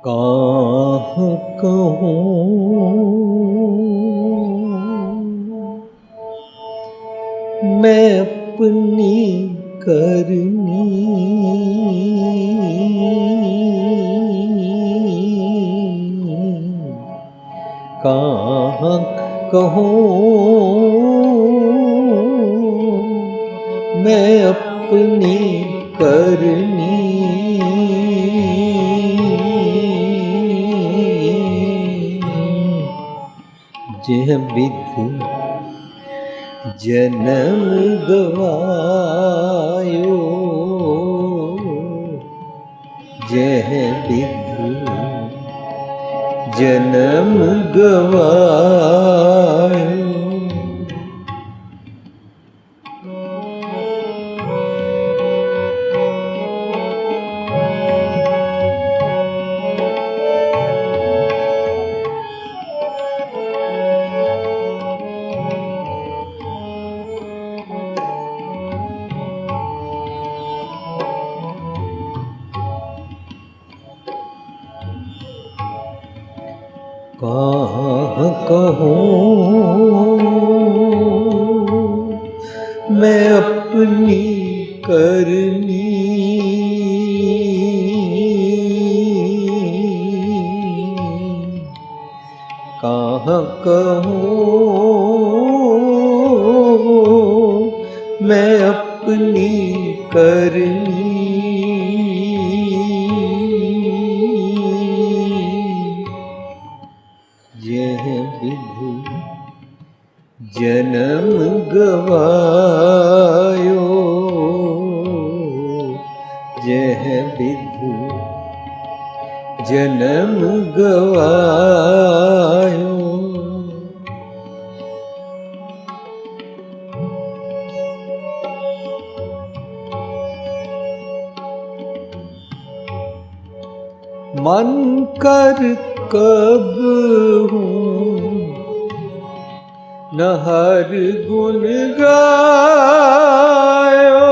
कहाँ कहूँ मैं अपनी करनी, कहाँ कहूँ मैं अपनी करनी, जह विधि जन्म गवायो, जह विधि जन्म गवायो। कहाँ कहूँ मैं अपनी करनी, कहाँ कहूँ मैं अपनी करनी, यह विधि जन्म गवायो, यह विधि जन्म गवायो। मन कर कब हूँ न हर गुण गायो,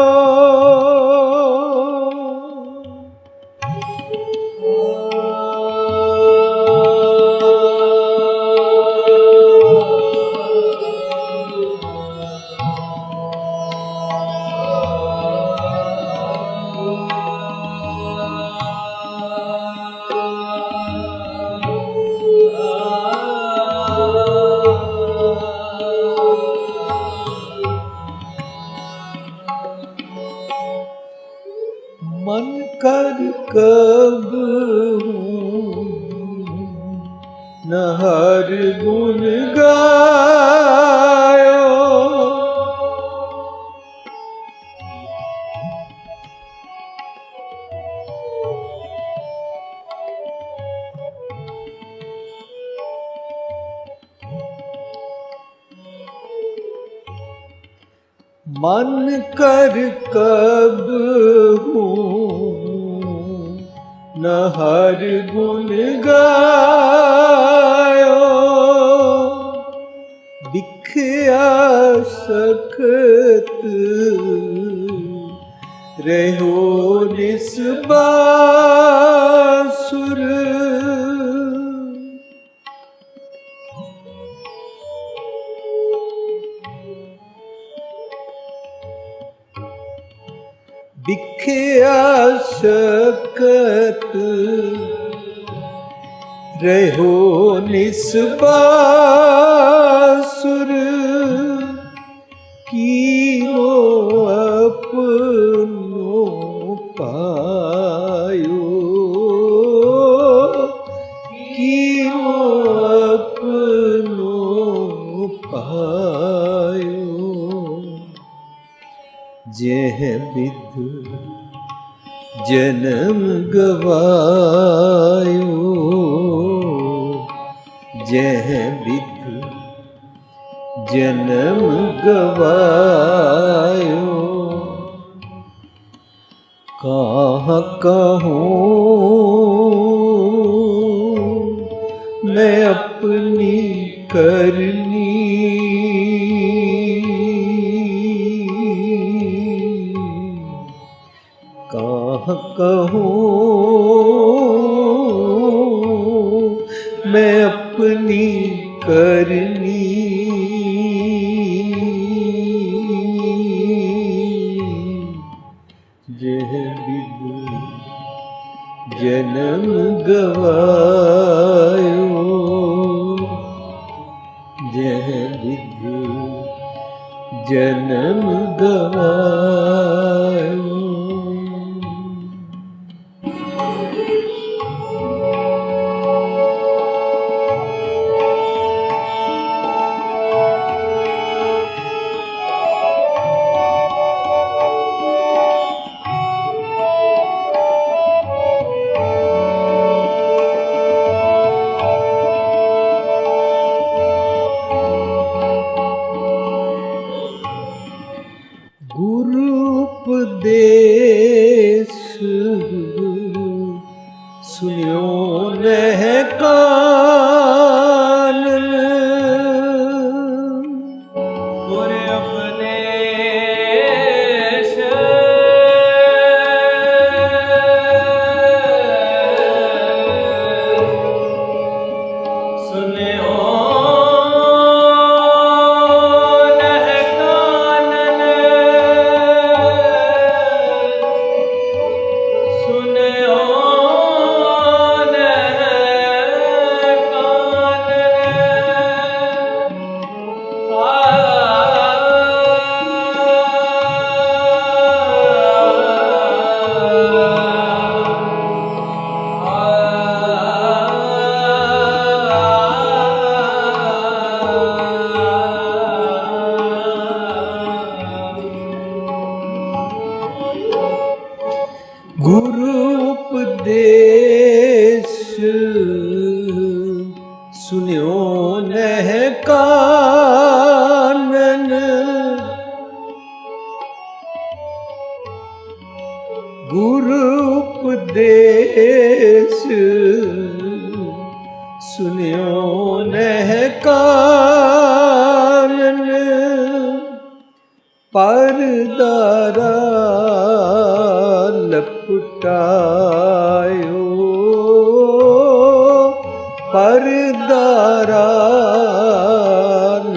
मन कर कब हूँ न हर गुण गायो, मन कर कब हूँ न हर गुण गायो, बिख्या सकत रहो निस्बासुर, बिख्या सकत रहो निस्बासुर, कीनो अपनो पायो, कीनो अपनो पायो, जह विधि जन्म गवायो, जह विधि जन्म गवायो। कहाँ कहूँ मैं अपनी करनी, कहाँ कहूँ जन्म गवायो जह विधु जन्म गवायो। गुरु उपदेश सुनियो नह कानन, गुरु उपदेश सुनियो गुरु उपदेश सुनियो नह कानन, गुरु उपदेश सुनियो नह कानन, परदारा लपटायो परदारा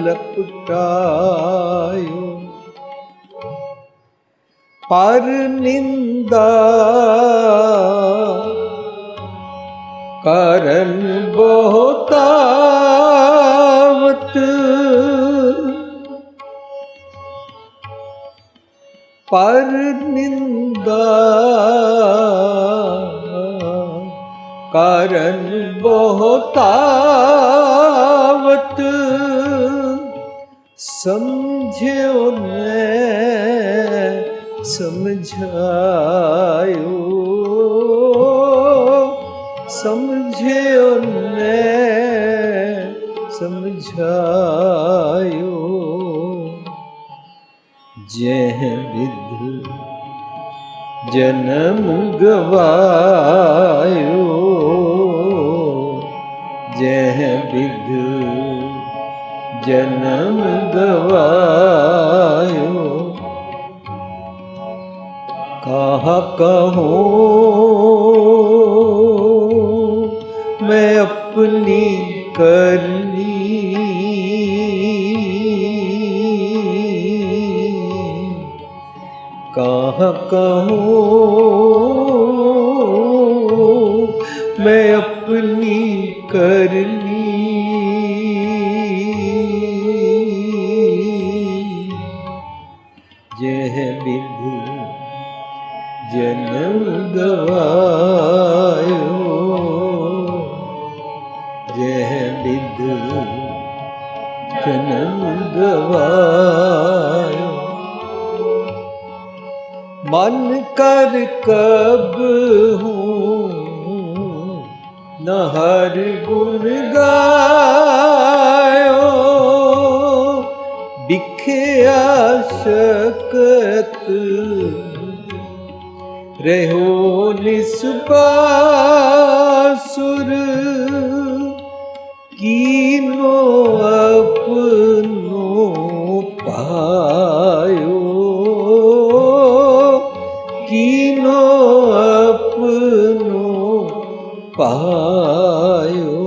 लपटायो, पर निंदा करन बहुतावत, पर निंदा करन बहुतावत, समझो ने समझायो समझो ने समझायो, जह विधु जन्म गवायो जह विधु जन्म गवायो। कहा कहूँ मैं अपनी करनी, कहाँ कहूँ मैं अपनी करनी, जह विधु जन्म गवायो जह विधु जन्म गवायो। मन कर कब हूँ न हर गुण गायो, बिख्या शकत रहो निस्बासुर, कीनो अपनो पायो, कीनो अपनो पायो,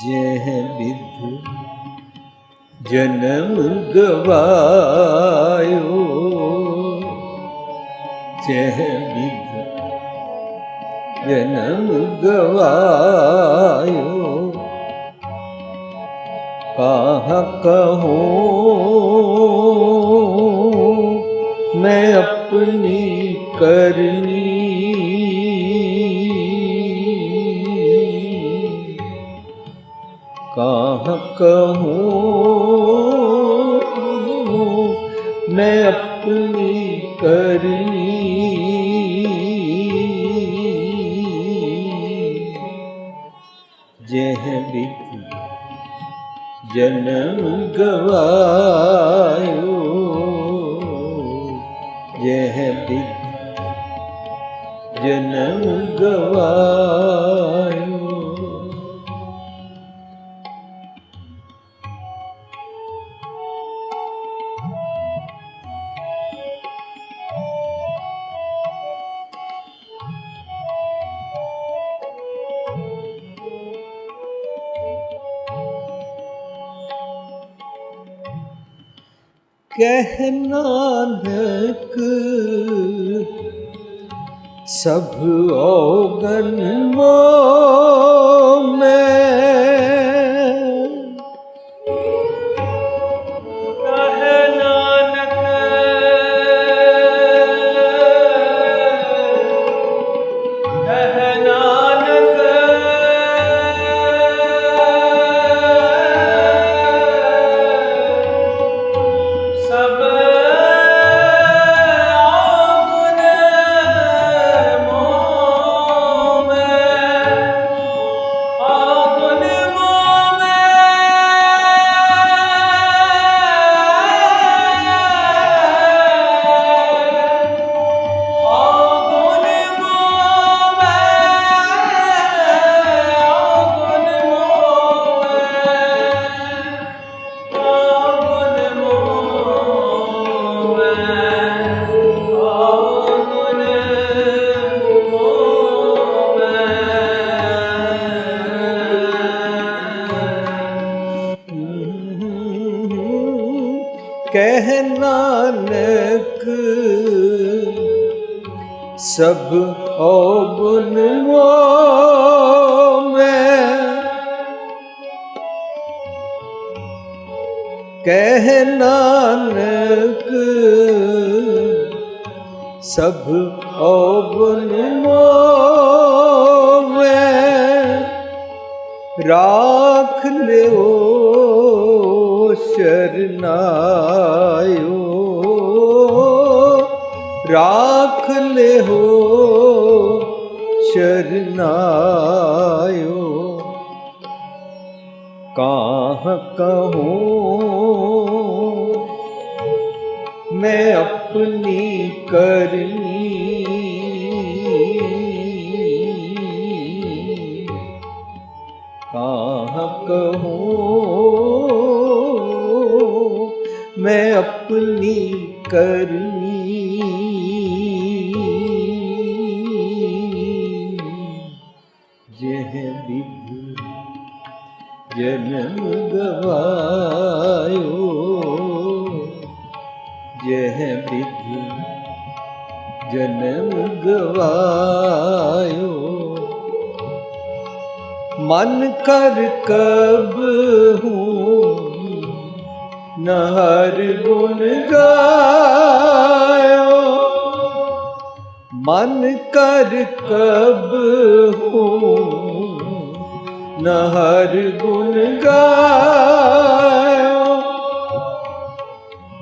जह विधु जन्म गवायो जह विधु जन्म गवायो। कहाँ कहूँ मैं अपनी करनी, कहाँ कहूँ मैं अपनी करनी। जह विधि जन्म गवायो, यह विधि जन्म गवायो। कह नानक सब औगन मोह में, कह नानक सब औगुन मोह में, औगुन मोह कह नानक सब औगुन मोह में, कह नानक सब औगुन मोह में, राख ले शरनायो, राख ले हो शरनायो। कहाँ कहूँ मैं अपनी करनी, कहाँ कहूँ मैं अपनी करनी। यह विधि जन्म गवायो, यह विधि जन्म गवायो। मन कर कब हूँ न हर गुण गायो, मन कर कब हूँ न हर गुण गायो।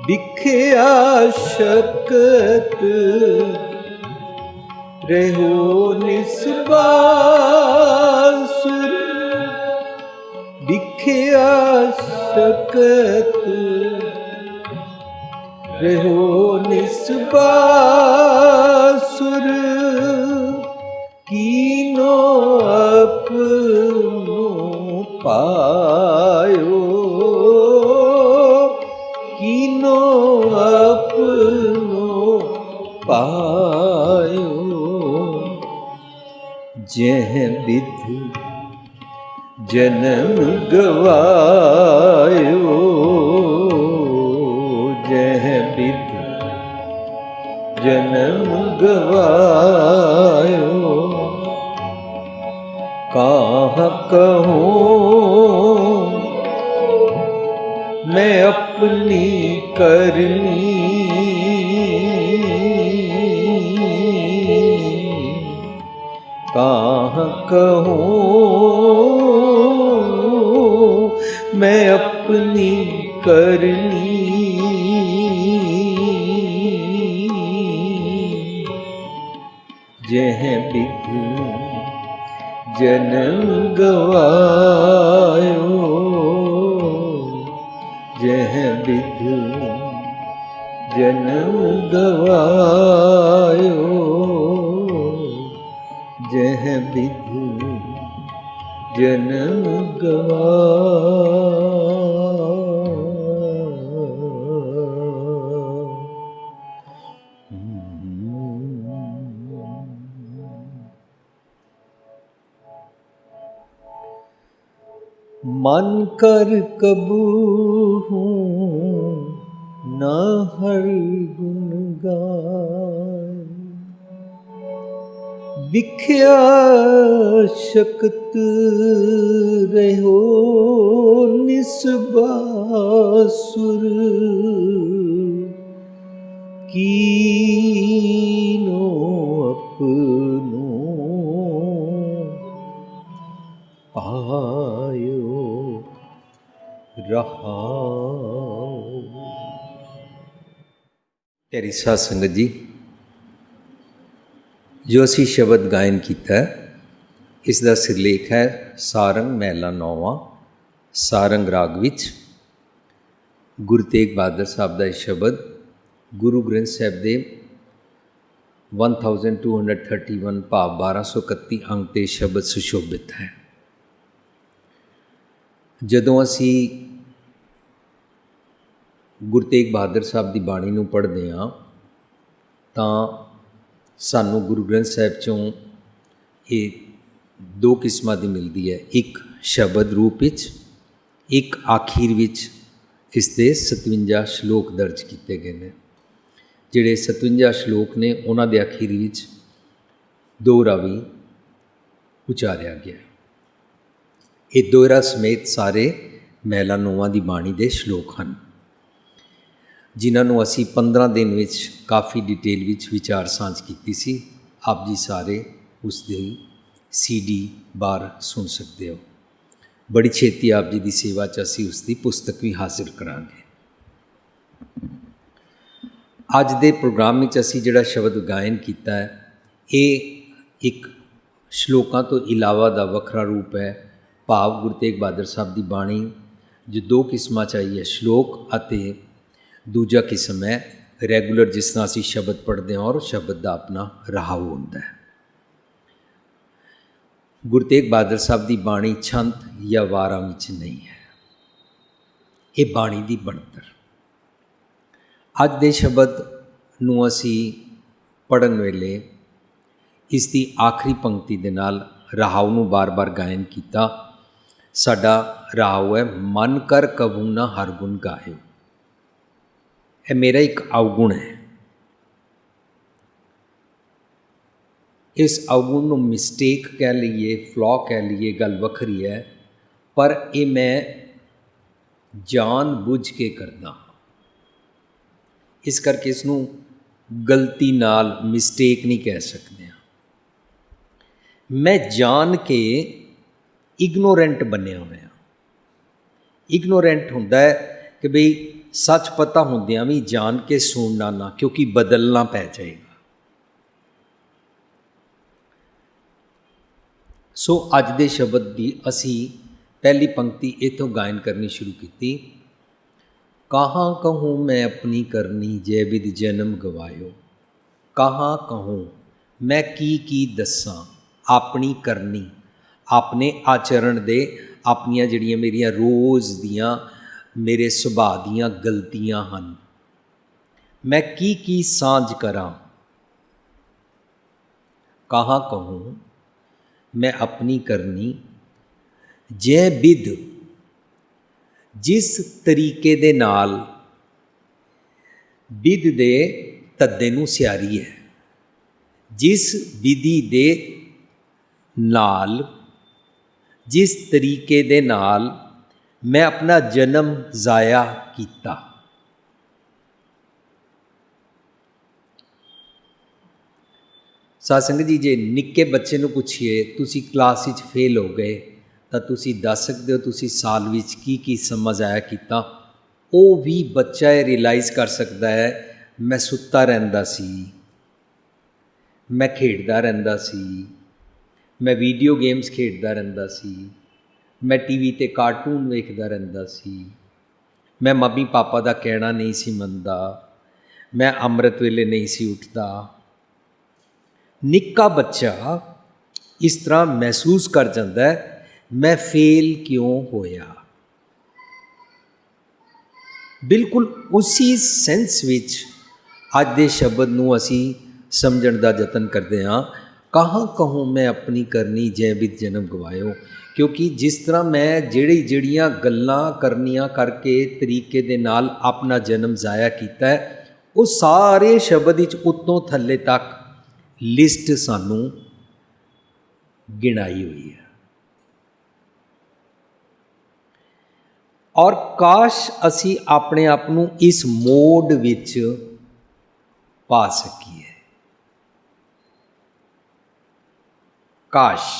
बिख्या शकत रहो निस्बासुर, बिख्या शकत रहो निस्बासुर। कीनो अपनो पायो, कीनो अपनो पायो। जह विधि जन्म गवायो, जह विधि जन्म गवायो। कहाँ कहूँ मैं अपनी करनी, कहाँ कहूँ मैं अपनी करनी। जह बिध जन्म गवायो, जह बिध जन्म गवायो, जह बिध जन्म मन कर कबू हूँ न हर गुण गाय, बिख्या शक्त रहो निस्बासुर, कीनो अपनो पायो रहाओ। प्यारी साध संगत जी, जो असी शब्द गायन किया इसका सिरलेख है सारंग महला 9वां, सारंग राग विच गुरु तेग बहादुर साहब का शब्द गुरु ग्रंथ साहब के 1231 भाव 1231 अंक के शब्द सुशोभित है। जदों असी गुरु तेग बहादुर साहब की बाणी नूं पढ़ते हाँ तो सानू गुरु ग्रंथ साहब चों ये दो किस्मां दी मिलती है, एक शब्द रूप विच, एक आखिर विच इसके 57 श्लोक दर्ज किए गए हैं। जिहड़े 57 श्लोक ने उन्हां दे आखिर विच दोहरा भी उचारिया गया। ये दोहरा समेत सारे महला 9वां दी बाणी दे श्लोक हैं, जिन्होंने असी 15 दिन विच काफ़ी डिटेल विच विचार सांझ की सी। आप जी सारे उसकी CD बार सुन सकते हो। बड़ी छेती आप जी की सेवा च असी उसकी पुस्तक भी हासिल करांगे। अज दे प्रोग्राम में असी जिहड़ा शब्द गायन किया है ये एक श्लोकां तो इलावा दा वखरा रूप है। भाव गुरु तेग बहादुर साहब की बाणी जो दो किस्मां च आई है, श्लोक अते दूजा किस्म है रैगूलर जिस तरह असी शब्द पढ़ते हैं और शब्द का अपना रहाव होता है। गुरु तेग बहादुर साहब की बाणी छंद या वारां विच नहीं है, ये बाणी की बनतर। अज दे शब्द नूं असी पढ़न वेले इसकी आखिरी पंक्ति दे नाल रहाव नूं बार बार गायन किया। साडा रहाव है मन कर कबू ना हर गुण गायो। यह मेरा एक अवगुण है। इस अवगुण को मिसटेक कह लीए, फ्लॉ कह लीए, गल वखरी है, पर ये मैं जान बुझ के करना। इस करके इसनूं गलती नाल मिसटेक नहीं कह सकते। मैं जान के इग्नोरेंट बनिया होया। इग्नोरेंट हुंदा है कि बई सच पता होंदियां भी जान के सुनना ना, क्योंकि बदलना पै जाएगा। सो अज दे शब्द की असी पहली पंक्ति इथों गायन करनी शुरू की। कहाँ कहूँ मैं अपनी करनी, जै बिध जन्म गवायो। कहाँ कहूँ मैं की दसां अपनी करनी, अपने आचरण दे अपनियां जिहड़ियां मेरियां रोज़ दियां मेरे सुभाअ दियां गलतियां हन, मैं की सांझ करां। कहाँ कहूँ मैं अपनी करनी, जै बिध जिस तरीके दे नाल, बिध दे तद्दे नूं सियारी है, जिस विधि दे नाल जिस तरीके दे नाल मैं अपना जन्म ज़ाया कीता। साध संगत जी, जे निक्के बच्चे नूं पुछिए तुसी क्लास विच फेल हो गए ਤਾਂ ਤੁਸੀਂ ਦੱਸ ਸਕਦੇ ਹੋ ਤੁਸੀਂ ਸਾਲ ਵਿੱਚ ਕੀ ਸਮਝ ਆਇਆ ਕੀਤਾ। ਉਹ ਵੀ ਬੱਚਾ ਇਹ ਰਿਅਲਾਈਜ਼ ਕਰ ਸਕਦਾ ਹੈ ਮੈਂ ਸੁੱਤਾ ਰਹਿੰਦਾ ਸੀ, ਮੈਂ ਖੇਡਦਾ ਰਹਿੰਦਾ ਸੀ, ਮੈਂ ਵੀਡੀਓ ਗੇਮਸ ਖੇਡਦਾ ਰਹਿੰਦਾ ਸੀ, ਮੈਂ ਟੀਵੀ 'ਤੇ ਕਾਰਟੂਨ ਵੇਖਦਾ ਰਹਿੰਦਾ ਸੀ, ਮੈਂ ਮੰਮੀ ਪਾਪਾ ਦਾ ਕਹਿਣਾ ਨਹੀਂ ਸੀ ਮੰਨਦਾ, ਮੈਂ ਅੰਮ੍ਰਿਤ ਵੇਲੇ ਨਹੀਂ ਸੀ ਉੱਠਦਾ। ਨਿੱਕਾ ਬੱਚਾ ਇਸ ਤਰ੍ਹਾਂ ਮਹਿਸੂਸ ਕਰ ਜਾਂਦਾ ਹੈ ਮੈਂ ਫੇਲ ਕਿਉਂ ਹੋਇਆ। ਬਿਲਕੁਲ ਉਸੀ ਸੈਂਸ ਵਿੱਚ ਅੱਜ ਦੇ ਸ਼ਬਦ ਨੂੰ ਅਸੀਂ ਸਮਝਣ ਦਾ ਯਤਨ ਕਰਦੇ ਹਾਂ। ਕਹਾਂ ਕਹੂੰ ਮੈਂ ਆਪਣੀ ਕਰਨੀ ਜੈ ਬਿਦ ਜਨਮ ਗਵਾਇਓ। ਕਿਉਂਕਿ ਜਿਸ ਤਰ੍ਹਾਂ ਮੈਂ ਜਿਹੜੀਆਂ ਗੱਲਾਂ ਕਰਨੀਆਂ ਕਰਕੇ ਤਰੀਕੇ ਦੇ ਨਾਲ ਆਪਣਾ ਜਨਮ ਜ਼ਾਇਆ ਕੀਤਾ ਹੈ, ਉਹ ਸਾਰੇ ਸ਼ਬਦ ਵਿੱਚ ਉੱਤੋਂ ਥੱਲੇ ਤੱਕ ਲਿਸਟ ਸਾਨੂੰ ਗਿਣਾਈ ਹੋਈ ਹੈ। ਔਰ ਕਾਸ਼ ਅਸੀਂ ਆਪਣੇ ਆਪ ਨੂੰ ਇਸ ਮੋਡ ਵਿੱਚ ਪਾ ਸਕੀਏ। ਕਾਸ਼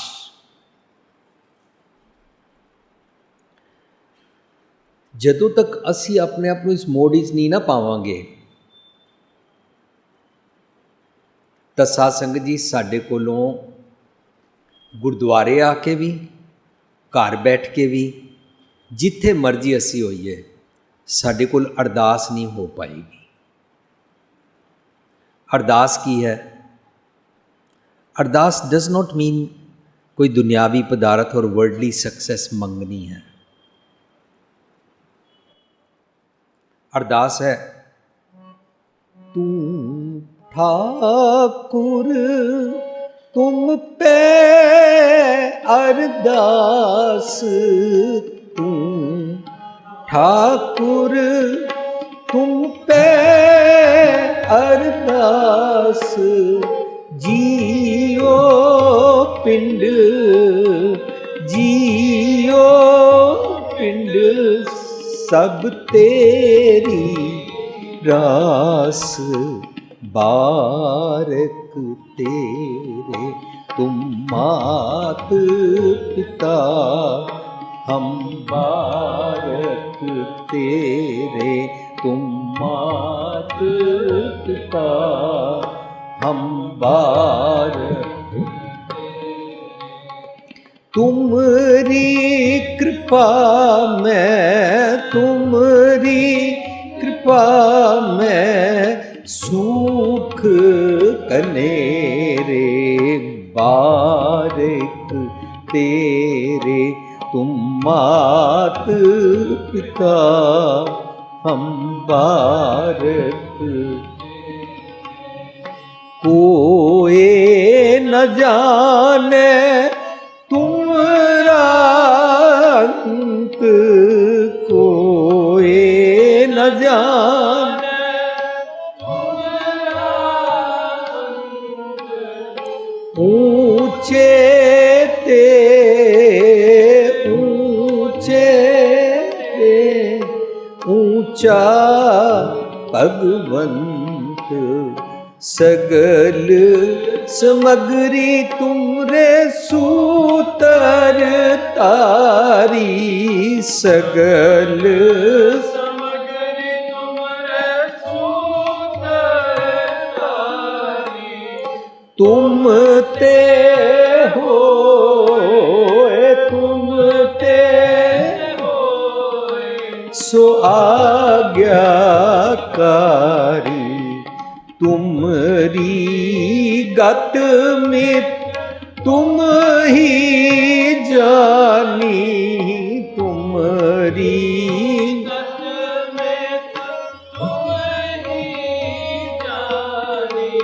ਜਦੋਂ ਤੱਕ ਅਸੀਂ ਆਪਣੇ ਆਪ ਨੂੰ ਇਸ ਮੋਡ ਵਿੱਚ ਨਹੀਂ ਨਾ ਪਾਵਾਂਗੇ ਤਾਂ ਸਾਧ ਸੰਗਤ ਜੀ ਸਾਡੇ ਕੋਲੋਂ ਗੁਰਦੁਆਰੇ ਆ ਕੇ ਵੀ, ਘਰ ਬੈਠ ਕੇ ਵੀ, ਜਿੱਥੇ ਮਰਜ਼ੀ ਅਸੀਂ ਹੋਈਏ, ਸਾਡੇ ਕੋਲ ਅਰਦਾਸ ਨਹੀਂ ਹੋ ਪਾਏਗੀ। ਅਰਦਾਸ ਕੀ ਹੈ? ਅਰਦਾਸ ਡਜ਼ ਨੋਟ ਮੀਨ ਕੋਈ ਦੁਨਿਆਵੀ ਪਦਾਰਥ ਔਰ ਵਰਡਲੀ ਸਕਸੈਸ ਮੰਗਣੀ ਹੈ। ਅਰਦਾਸ ਹੈ ਤੂੰ ਠਾकुर तुम पे अरदास, तू ठाकुर तुम पे अरदास, जियो पिंड जियो पिंड सब तेरी रास, बारक तेरे तुम मात पिता, हम बारक तेरे तुम मात पिता, हम बारक तुमरी कृपा में, तुमरी कृपा में सुख कनेरे, बारक तेरे तुम मात पिता, हम बारक। कोई न जाने तुमरा अंत, कोई न जाने ऊंचे ते ऊंचे ते ऊंचा भगवंत, सगल समगरी तुमरे सूतर तारी, सगल समगरी तुमरे सूतर तारी, तुम ते हो, तुम ते हो, सो आज्ञाकारी, तुमरी गत मित तुम ही जानी, तुमरी गत मित तुम ही जानी,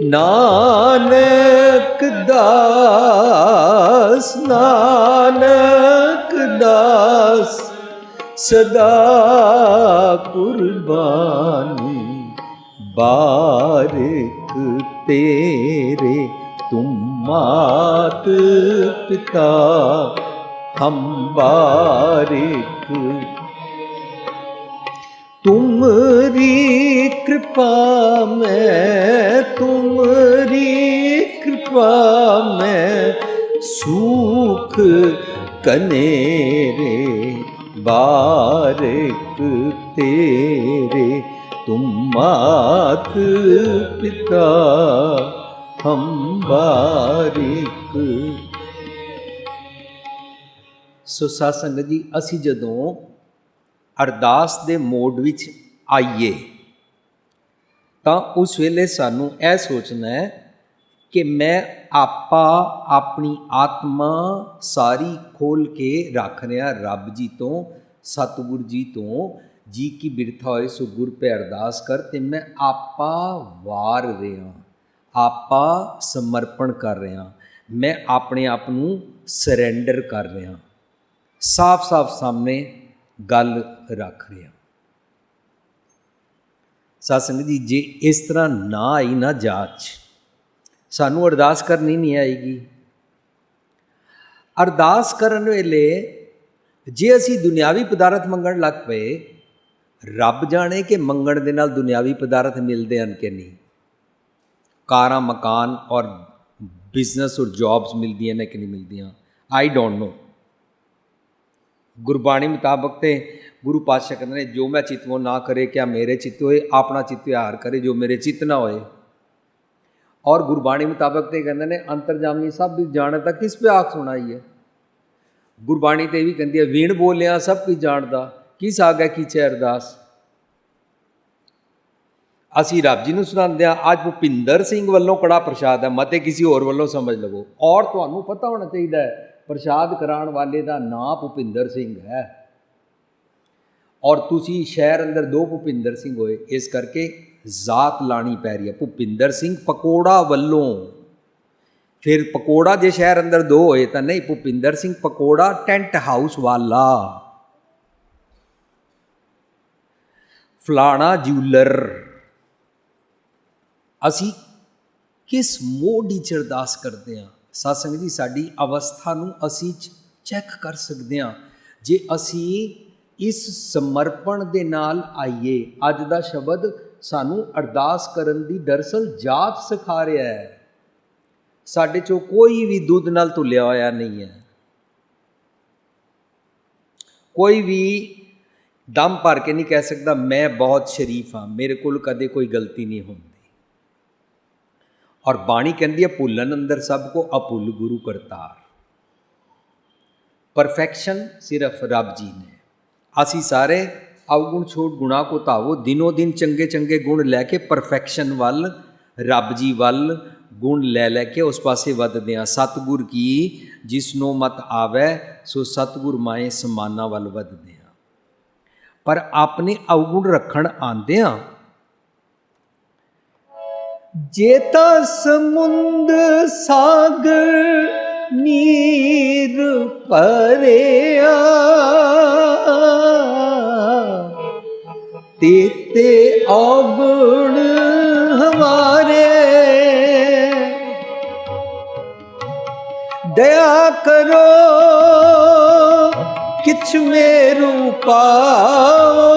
नानक दास, नानक दास सदा कुर्बानी, बारिक तेरे तुम मात पिता, हम बारिक। तुमरी कृपा में, तुमरी कृपा में सूख कनेरे, बारिक तेरे तुम मात पिता, हम बारिक। सो साध संगत जी, असी जदों अरदास दे मोड विच आइए ਤਾਂ उस वेले सानू यह सोचना है कि मैं आपा अपनी आत्मा सारी खोल के रख रहा रब जी तो, सतगुर जी तो। जी की बिरथा होए सो गुर पे अरदास कर, ते मैं आपा वार रहा, आपा समर्पण कर रहा, मैं अपने आप नू सरेंडर कर रहा, साफ साफ सामने गल रख रहा। साध संगत जी, जे इस तरह ना आई ना जाच, सानू अरदास करनी नहीं आएगी। अरदास करन वेले जे असी दुनियावी पदार्थ मंगण लग पे, रब जाने कि मंगण दे नाल दुनियावी पदार्थ मिलते हैं कि नहीं, कारां मकान और बिजनेस और जॉब्स मिलती हैं कि नहीं मिलती, आई डोंट नो। गुरबाणी मुताबक तो गुरु पातशाह कहते हैं, जो मैं चितवो ना करे क्या मेरे चित्त होए, अपना चित्त हार करे जो मेरे चित्त ना होए। और गुरबाणी मुताबक तो कहते हैं, अंतरजामी सब भी जाने तक किस पे आख सुनाई है। गुरबाणी तो यह भी कहती है, वीण बोलिया सब कुछ जानता, किस आ गया कीचे अरदास। असी रब जी नूं सुनाते हैं। अज भुपिंदर सिंह वालों कड़ा प्रसाद है, मते किसी होर वालों समझ लवो। और तुहानूं पता होना चाहिए प्रसाद कराने वाले का नाम भुपिंदर सिंह है, और तुसी शहर अंदर दो भुपिंदर सिंह होए, इस करके जात लानी पै रही है। भुपिंदर सिंह पकौड़ा वालों, फिर पकौड़ा जे शहर अंदर दो होए तो नहीं, भुपिंदर सिंह पकौड़ा टेंट हाउस वाला, फलाना ज्यूलर। असी किस मोड विच अरदास करते हैं? साध संगत जी, साडी अवस्था नूं असी चैक कर सकते हैं जे असी इस समर्पण दे नाल आइए। अज दा शब्द सानू अरदास करन दी दरअसल जाच सिखा रहा है। साडे चों कोई भी दुध नाल धुलिया होया नहीं है, कोई भी दम भर के नहीं कह सकता मैं बहुत शरीफ हाँ, मेरे को कदे कोई गलती नहीं होती। और बाणी कहती है, भुलन अंदर सबको अभुल गुरु करतार। परफेक्शन सिर्फ रब जी ने। असी सारे अवगुण छोड़ गुणा को धावो, दिनों दिन चंगे चंगे गुण लैके परफेक्शन वल, रब जी वल गुण लै लैके उस पासे वधदे हां। सतगुर की जिसनों मत आवे, सो सतगुर माए समाना वल वधदे हां। पर अपने अवगुण रखण आंदे हां, जेता समुंद सागर नीर परेया, तेते अवगुण हमारे, दया करो किछ मेरू पाओ,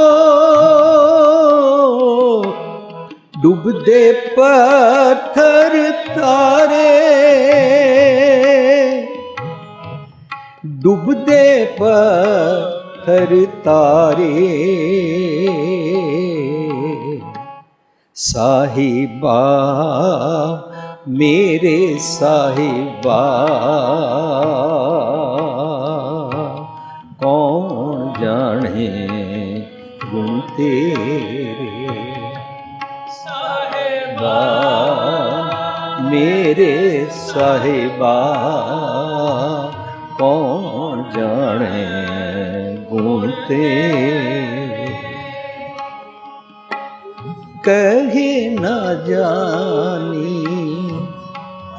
डूबदे पत्थर तारे, डूबदे पत्थर तारे, साहिबा मेरे साहिबा, कौन जाने गुण तेरे, साहिबा मेरे साहिबा, कौन जाने गुण तेरे, कहे न जानी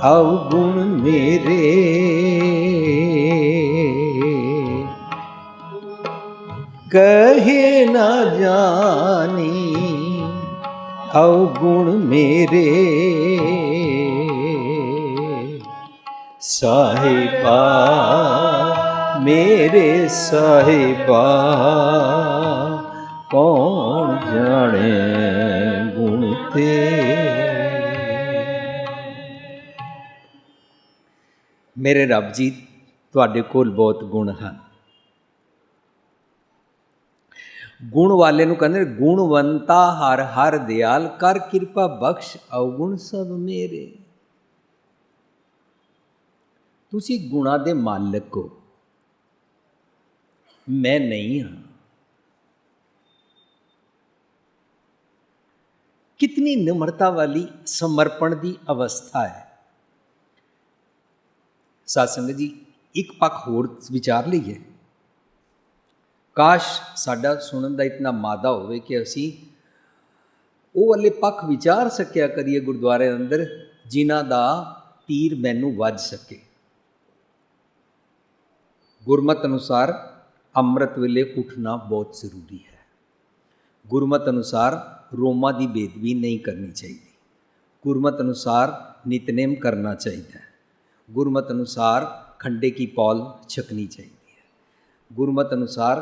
अवगुण मेरे, कहे न जानी अवगुण मेरे, साहिबा मेरे साहिबा कौन जाने गुण तेरे। मेरे रब जी तुहाडे कोल बहुत गुण हैं। गुण वाले नूं कहंदे ने गुणवंता हर हर दयाल कर किरपा बख्श अवगुण सब मेरे। तुसी गुणा दे मालिक हो, मैं नहीं हाँ। कितनी निम्रता वाली समर्पण की अवस्था है। साध संगत जी एक पक्ष होर विचार लईए। काश साडा सुनन दा इतना मादा होवे कि असी वो वाले पक्ष विचार सकिया करिए गुरुद्वारे अंदर जिन्हां दा तीर मैनू वज सके। गुरमत अनुसार अमृत वेले उठना बहुत जरूरी है। गुरमत अनुसार रोमा की बेदबी नहीं करनी चाहिए। गुरमत अनुसार नितनेम करना चाहिए। गुरमत अनुसार खंडे की पौल छकनी चाहिए। गुरमत अनुसार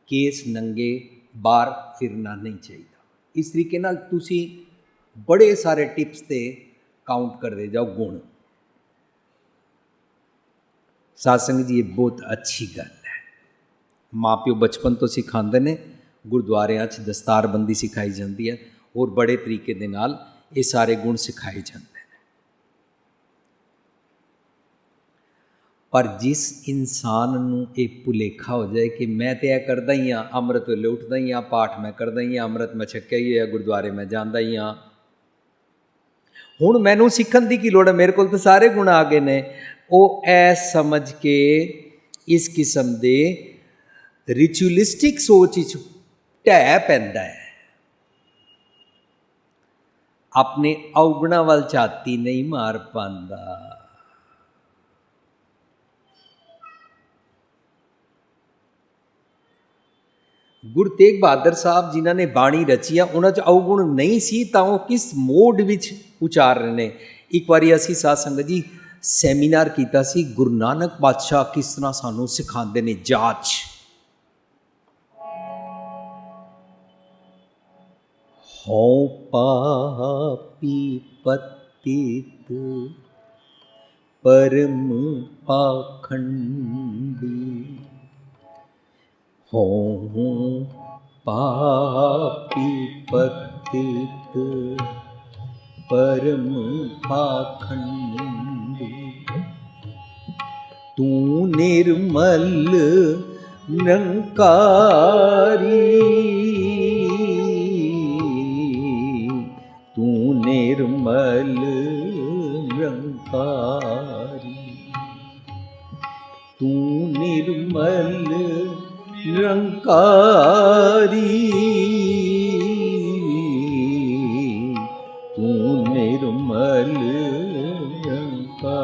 केस नंगे बाहर फिरना नहीं चाहिए। इस तरीके नाल तुसी बड़े सारे टिप्स ते काउंट करते जाओ गुण। साध संगत जी ये बहुत अच्छी गल है। माँ प्यो बचपन तो सिखाते हैं, गुरुद्वारियां च दस्तारबंदी सिखाई जाती है और बड़े तरीके दे नाल ये सारे गुण सिखाए जाते हैं। पर जिस इंसान नूं ये भुलेखा हो जाए कि मैं तो यह करदा ही हाँ, अमृत वेले उठदा ही हाँ, पाठ मैं करदा ही हाँ, अमृत मैं छक्या ही है, गुरुद्वारे मैं जांदा ही हाँ, हुण मैनूं सीखण दी की लोड़ है, मेरे कोल तो सारे गुण आ गए ने। वो ऐ समझ के इस किस्म दे रिचुअलिस्टिक सोच विच ढह पैंदा है। अपने अवगुणा वाल झाती नहीं मार पांदा। गुरु तेग बहादुर साहब जिन्हों ने बाणी रची है उन्होंने अवगुण नहीं सी तां वो किस मोड विच उचार रहे ने। एक बारी असी साध संगत जी सैमीनार किया सी, गुरु नानक पातशाह किस तरह सानू सिखाते ने जाच। हौं पापी पतित परम पाखंडी, हौं पापी पतित परम पाखंडी, तू निर्मल निरंकारी, तू निर्मल निरंकारी, तू निर्मल निरंकारी, तू निर्मल निरंकारी।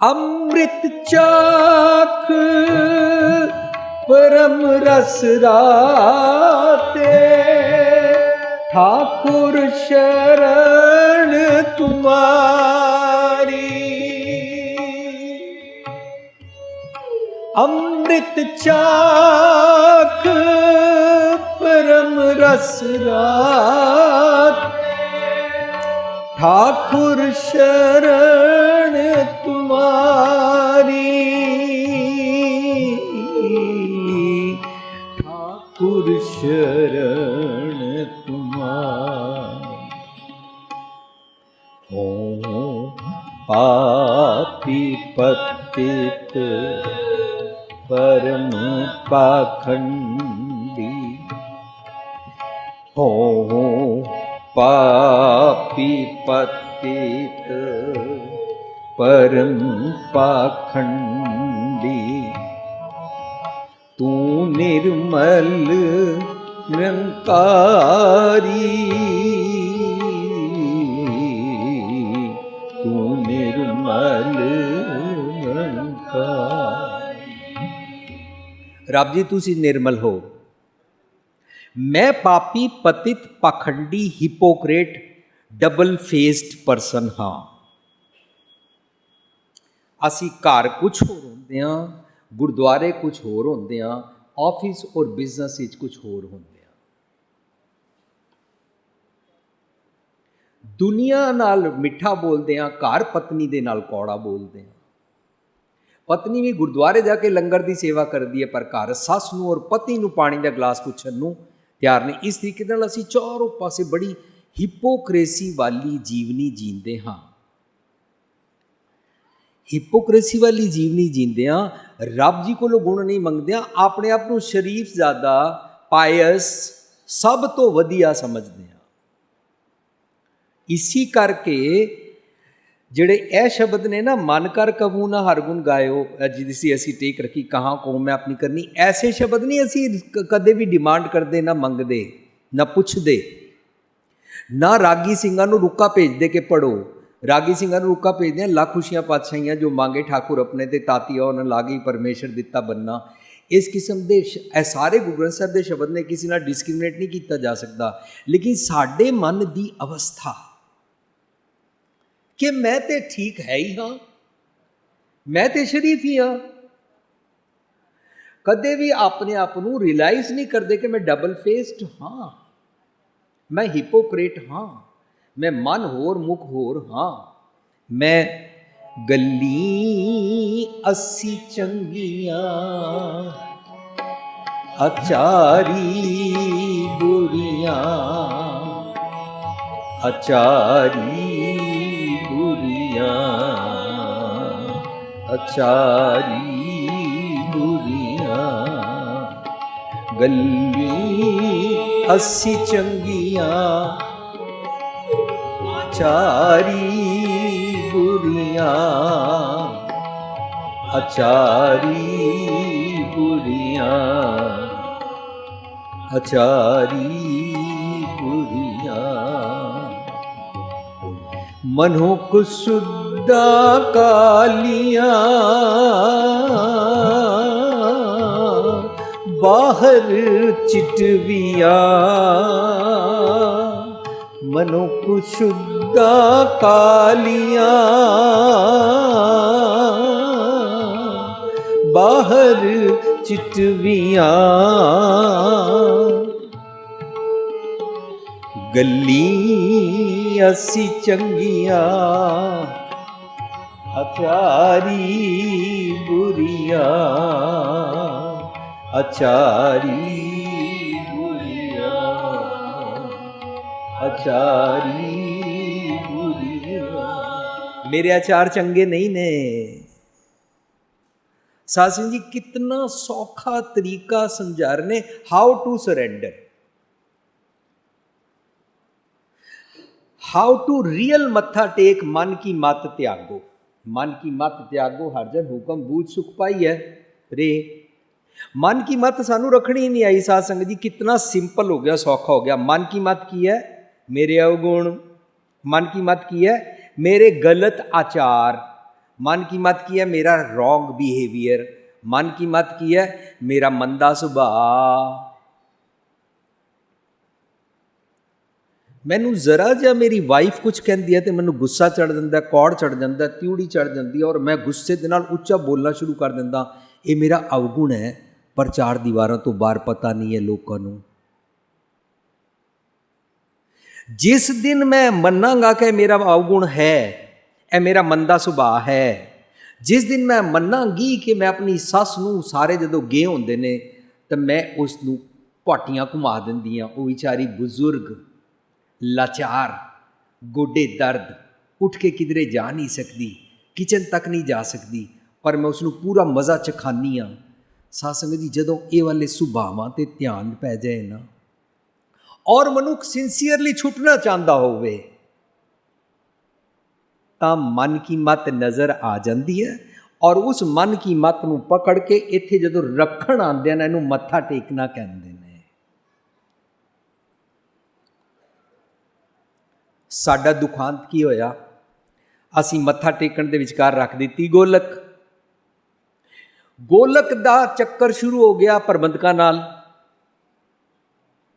अमृत चाख परम रस राते, ठाकुर शरण तुम्हारी। अमृत चाख परम रस राते, ठाकुर शरण तुम्हारी, ठाकुर शरण तुम्हारी। हौं पापी पतित परम पाखंडी, हौं पापी पतित परम पाखंडी, तू निर्मल निरंकारी, तू निर्मल निरंकारी। रब जी तुसी निर्मल हो, मैं पापी पतित पाखंडी हिपोक्रेट डबल फेस्ड परसन हाँ। ਅਸੀਂ ਘਰ ਕੁਛ ਹੋਰ ਹੁੰਦੇ ਹਾਂ, ਗੁਰਦੁਆਰੇ ਕੁਛ ਹੋਰ ਹੁੰਦੇ ਹਾਂ, ਆਫਿਸ ਔਰ ਬਿਜ਼ਨਸ ਵਿੱਚ ਕੁਛ ਹੋਰ ਹੁੰਦੇ ਹਾਂ। ਦੁਨੀਆ ਨਾਲ ਮਿੱਠਾ ਬੋਲਦੇ ਹਾਂ, ਘਰ ਪਤਨੀ ਦੇ ਨਾਲ ਕੌੜਾ ਬੋਲਦੇ ਹਾਂ। ਪਤਨੀ ਵੀ ਗੁਰਦੁਆਰੇ ਜਾ ਕੇ ਲੰਗਰ ਦੀ ਸੇਵਾ ਕਰਦੀ ਹੈ, ਪਰ ਘਰ ਸੱਸ ਨੂੰ ਔਰ ਪਤੀ ਨੂੰ ਪਾਣੀ ਦਾ ਗਲਾਸ ਪੁੱਛਣ ਨੂੰ ਤਿਆਰ ਨਹੀਂ। ਇਸ ਤਰੀਕੇ ਨਾਲ ਅਸੀਂ ਚਾਰੋਂ ਪਾਸੇ ਬੜੀ ਹਿਪੋਕ੍ਰੇਸੀ ਵਾਲੀ ਜੀਵਨੀ ਜੀਂਦੇ ਹਾਂ। ਹਿਪੋਕ੍ਰੇਸੀ ਵਾਲੀ ਜੀਵਨੀ ਜੀਂਦੇ ਹਾਂ, ਰੱਬ ਜੀ ਕੋਲੋਂ ਗੁਣ ਨਹੀਂ ਮੰਗਦੇ ਹਾਂ, ਆਪਣੇ ਆਪ ਨੂੰ ਸ਼ਰੀਫ ਜ਼ਿਆਦਾ, ਪਾਇਸ, ਸਭ ਤੋਂ ਵਧੀਆ ਸਮਝਦੇ ਹਾਂ। ਇਸੀ ਕਰਕੇ ਜਿਹੜੇ ਇਹ ਸ਼ਬਦ ਨੇ ਨਾ, ਮਨ ਕਰ ਕਬੂ ਨਾ ਹਰ ਗੁਣ ਗਾਇਓ, ਜਿਹਦੀ ਅਸੀਂ ਟੇਕ ਰੱਖੀ ਕਹਾਂ ਕੋ ਮੈਂ ਆਪਣੀ ਕਰਨੀ, ਐਸੇ ਸ਼ਬਦ ਨਹੀਂ ਅਸੀਂ ਕਦੇ ਵੀ ਡਿਮਾਂਡ ਕਰਦੇ, ਨਾ ਮੰਗਦੇ, ਨਾ ਪੁੱਛਦੇ। ਨਾ ਰਾਗੀ ਸਿੰਘਾਂ ਨੂੰ ਰੁੱਕਾ ਭੇਜਦੇ ਕਿ ਪੜੋ। ਰਾਗੀ ਸਿੰਘਾਂ ਨੂੰ ਰੁੱਕਾ ਭੇਜਦੇ ਆ, ਲੱਖ ਖੁਸ਼ੀਆਂ ਪਾਤਸ਼ਾਹੀਆਂ ਜੋ ਮੰਗੇ ਠਾਕੁਰ ਆਪਣੇ ਤੇ ਤਾਤੀ ਉਹਨਾਂ ਲਾਗੀ ਪਰਮੇਸ਼ਰ ਦਿੱਤਾ ਬੰਨਾ। ਇਸ ਕਿਸਮ ਦੇ ਇਹ ਸਾਰੇ ਗੁਰੂ ਗ੍ਰੰਥ ਸਾਹਿਬ ਦੇ ਸ਼ਬਦ ਨੇ, ਕਿਸੇ ਨਾਲ ਡਿਸਕ੍ਰਿਮੀਨੇਟ ਨਹੀਂ ਕੀਤਾ ਜਾ ਸਕਦਾ। ਲੇਕਿਨ ਸਾਡੇ ਮਨ ਦੀ ਅਵਸਥਾ ਕਿ ਮੈਂ ਤੇ ਠੀਕ ਹੈ ਹੀ ਹਾਂ, ਮੈਂ ਤੇ ਸ਼ਰੀਫ ਹੀ ਹਾਂ, ਕਦੇ ਵੀ ਆਪਣੇ ਆਪ ਨੂੰ ਰਿਅਲਾਈਜ਼ ਨਹੀਂ ਕਰਦੇ ਕਿ ਮੈਂ ਡਬਲ ਫੇਸਡ ਹਾਂ, ਮੈਂ ਹਿਪੋਕ੍ਰੇਟ ਹਾਂ, ਮੈਂ ਮਨ ਹੋਰ ਮੁਖ ਹੋਰ ਹਾਂ। ਮੈਂ ਗੱਲੀ ਅਸੀਂ ਚੰਗੀਆਂ ਅਚਾਰੀ ਬੁਰੀਆਂ, ਅਚਾਰੀ ਬੁਰੀਆਂ, ਅਚਾਰੀ ਬੁਰੀਆਂ, ਗੱਲੀ ਅਸੀਂ ਚੰਗੀਆਂ ਅਚਾਰੀ ਬੁਰੀਆਂ, ਅਚਾਰੀ ਬੁਰੀਆਂ, ਅਚਾਰੀ ਬੁਰੀਆਂ। ਮਨੁੱਖ ਸੁੱਧਾ ਕਾਲੀਆਂ, ਬਾਹਰ ਚਿਟਵੀਆਂ, ਮਨੁੱਖ ਸੁੱਧਾ ਕਾਲੀਆਂ, ਬਾਹਰ ਚਿਟਵੀਆਂ, ਗੱਲੀ ਅਸੀਂ ਚੰਗੀਆਂ ਅਚਾਰੀ ਬੁਰੀਆਂ, ਅਚਾਰੀ ਬੁਰੀਆਂ, ਅਚਾਰੀ ਬੁਰੀਆਂ। ਮੇਰੇ ਅਚਾਰ ਚੰਗੇ ਨਹੀਂ ਨੇ। ਸਾਧ ਸਿੰਘ ਜੀ ਕਿਤਨਾ ਸੌਖਾ ਤਰੀਕਾ ਸਮਝਾ ਰਹੇ ਨੇ, how to surrender, how to real ਮੱਥਾ ਟੇਕ, ਮਨ ਕੀ ਮਤ ਤਿਆਗੋ, ਮਨ ਕੀ ਮਤ ਤਿਆਗੋ ਹਰ ਜਨ ਹੁਕਮ ਬੂਝ ਸੁਖ ਪਾਈ ਹੈ ਰੇ। ਮਨ ਕੀ ਮਤ ਸਾਨੂੰ ਰੱਖਣੀ ਨਹੀਂ ਆਈ। ਸਾਧ ਸੰਗਤ ਜੀ ਕਿਤਨਾ ਸਿੰਪਲ ਹੋ ਗਿਆ, ਸੌਖਾ ਹੋ ਗਿਆ। ਮਨ ਕੀ ਮਤ ਕੀ ਹੈ? ਮੇਰੇ ਅਵਗੁਣ। ਮਨ ਕੀ ਮਤ ਕੀ ਹੈ? ਮੇਰੇ ਗਲਤ ਆਚਾਰ। ਮਨ ਕੀ ਮਤ ਕੀ ਹੈ? ਮੇਰਾ ਰੋਂਗ ਬਿਹੇਵੀਅਰ। ਮਨ ਕੀ ਮਤ ਕੀ ਹੈ? ਮੇਰਾ ਮੰਦਾ ਸੁਭਾਅ। ਮੈਨੂੰ ਜ਼ਰਾ ਜਿਹਾ ਮੇਰੀ ਵਾਈਫ ਕੁਝ ਕਹਿੰਦੀ ਹੈ ਤੇ ਮੈਨੂੰ ਗੁੱਸਾ ਚੜ੍ਹ ਜਾਂਦਾ, ਕੌੜ ਚੜ੍ਹ ਜਾਂਦਾ, ਤਿਉੜੀ ਚੜ੍ਹ ਜਾਂਦੀ ਹੈ ਔਰ ਮੈਂ ਗੁੱਸੇ ਦੇ ਨਾਲ ਉੱਚਾ ਬੋਲਣਾ ਸ਼ੁਰੂ ਕਰ ਦਿੰਦਾ। ਇਹ ਮੇਰਾ ਅਵਗੁਣ ਹੈ, ਪਰ ਚਾਰ ਦੀਵਾਰਾਂ ਤੋਂ ਬਾਹਰ ਪਤਾ ਨਹੀਂ ਹੈ ਲੋਕਾਂ ਨੂੰ। ਜਿਸ ਦਿਨ ਮੈਂ ਮੰਨਾਂਗਾ ਕਿ ਮੇਰਾ ਅਵਗੁਣ ਹੈ, ਇਹ ਮੇਰਾ ਮੰਦਾ ਸੁਭਾਅ ਹੈ, ਜਿਸ ਦਿਨ ਮੈਂ ਮੰਨਾਂਗੀ ਕਿ ਮੈਂ ਆਪਣੀ ਸੱਸ ਨੂੰ, ਸਾਰੇ ਜਦੋਂ ਗੇ ਹੁੰਦੇ ਨੇ ਤਾਂ ਮੈਂ ਉਸ ਨੂੰ ਪਾਟੀਆਂ ਘੁਮਾ ਦਿੰਦੀ ਹਾਂ। ਉਹ ਵਿਚਾਰੀ ਬਜ਼ੁਰਗ, ਲਾਚਾਰ, ਗੋਡੇ ਦਰਦ, ਉੱਠ ਕੇ ਕਿਧਰੇ ਜਾ ਨਹੀਂ ਸਕਦੀ, ਕਿਚਨ ਤੱਕ ਨਹੀਂ ਜਾ ਸਕਦੀ, ਪਰ ਮੈਂ ਉਸ ਨੂੰ ਪੂਰਾ ਮਜ਼ਾ ਚਖਾਨੀ ਹਾਂ। ਸਾਧ ਸੰਗਤ ਜੀ ਜਦੋਂ ਇਹ ਵਾਲੇ ਸੁਭਾਵਾਂ 'ਤੇ ਧਿਆਨ ਪੈ ਜਾਏ ਨਾ, ਔਰ ਮਨੁੱਖ ਸਿੰਸੀਅਰਲੀ ਛੁੱਟਣਾ ਚਾਹੁੰਦਾ ਹੋਵੇ, ਤਾਂ ਮਨ ਕੀ ਮਤ ਨਜ਼ਰ ਆ ਜਾਂਦੀ ਹੈ। ਔਰ ਉਸ ਮਨ ਕੀ ਮਤ ਨੂੰ ਪਕੜ ਕੇ ਇੱਥੇ ਜਦੋਂ ਰੱਖਣ ਆਉਂਦੇ ਨੇ, ਇਹਨੂੰ ਮੱਥਾ ਟੇਕਣਾ ਕਹਿੰਦੇ ਨੇ। ਸਾਡਾ ਦੁਖਾਂਤ ਕੀ ਹੋਇਆ? ਅਸੀਂ ਮੱਥਾ ਟੇਕਣ ਦੇ ਵਿਚਕਾਰ ਰੱਖ ਦਿੱਤੀ ਗੋਲਕ। ਗੋਲਕ ਦਾ ਚੱਕਰ ਸ਼ੁਰੂ ਹੋ ਗਿਆ ਪ੍ਰਬੰਧਕਾਂ ਨਾਲ,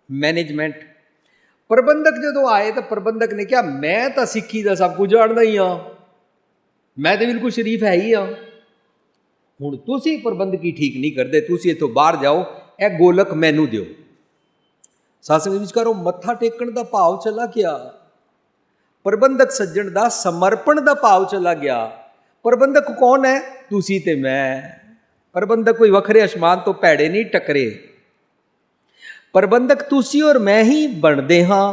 ਮੈਨੇਜਮੈਂਟ। ਪ੍ਰਬੰਧਕ ਜਦੋਂ ਆਏ ਤਾਂ ਪ੍ਰਬੰਧਕ ਨੇ ਕਿਹਾ, ਮੈਂ ਤਾਂ ਸਿੱਖੀ ਦਾ ਸਭ ਕੁਝ ਜਾਣਦਾ ਹੀ ਹਾਂ, मैं तो बिल्कुल शरीफ है ही हाँ। हुण तुसी प्रबंधकी ठीक नहीं करते, तुसी इत्थों बाहर जाओ, ए गोलक मैनू दिओ। सत्संग विचारो मत्था टेकण दा भाव चला गया, प्रबंधक सज्जण दा समर्पण दा भाव चला गया। प्रबंधक कौन है? तुसी ते मैं। प्रबंधक कोई वखरे आसमान तो भैड़े नहीं टकरे। प्रबंधक तुसी और मैं ही बनते हाँ।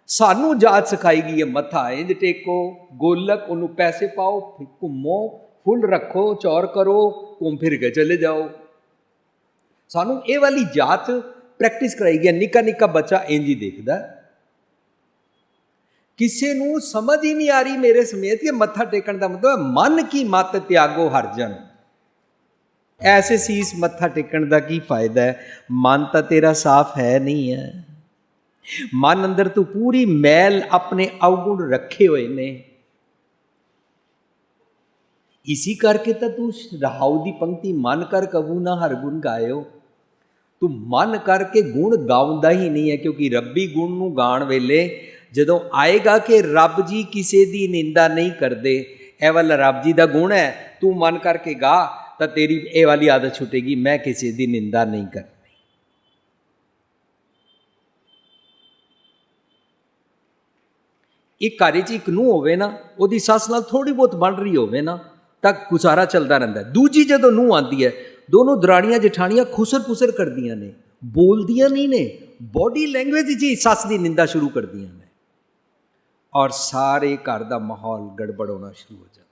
सानू जाच सिखाई गई है, मत्था इंज टेको, गोलक उन्होंने पैसे पाओ, घूमो, फुल रखो, चौर करो, घूम फिर के चले जाओ। सानू ये वाली जाच प्रैक्टिस कराई गई। निक्का निक्का बच्चा इंज ही देखता, किसी नू समझ ही नहीं आ रही मेरे समेत कि मत्था टेकन का मतलब मन की मत त्यागो हर जन। ऐसे सीस मत्था टेकन का की फायदा है? मन तो तेरा साफ है नहीं है। मन अंदर तू पूरी मैल अपने अवगुण रखे हुए ने। इसी करके तो तू रहाऊ दी पंक्ति मन कर कबू ना हर गुण गायो। तू मन करके गुण गाउंदा ही नहीं है, क्योंकि रब्बी गुण नू गाण वेले जदों आएगा कि रब जी किसी दी निंदा नहीं करते, ए वाला रब जी का गुण है, तू मन करके गा तो तेरी ये वाली आदत छुटेगी, मैं किसी की निंदा नहीं करनी। एक घर च एक नूह होवे ना, उसकी सस नाल थोड़ी बहुत बन रही होवे ना, तक गुजारा चलता रहता है। दूजी जदों नूह आती है, दोनों दराणियां जठानियां खुसर फुसर करदियां ने, बोलदियां नहीं ने, बॉडी लैंग्वेज ही सस की निंदा शुरू कर दियां ने, और सारे घर का माहौल गड़बड़ होना शुरू हो जाता।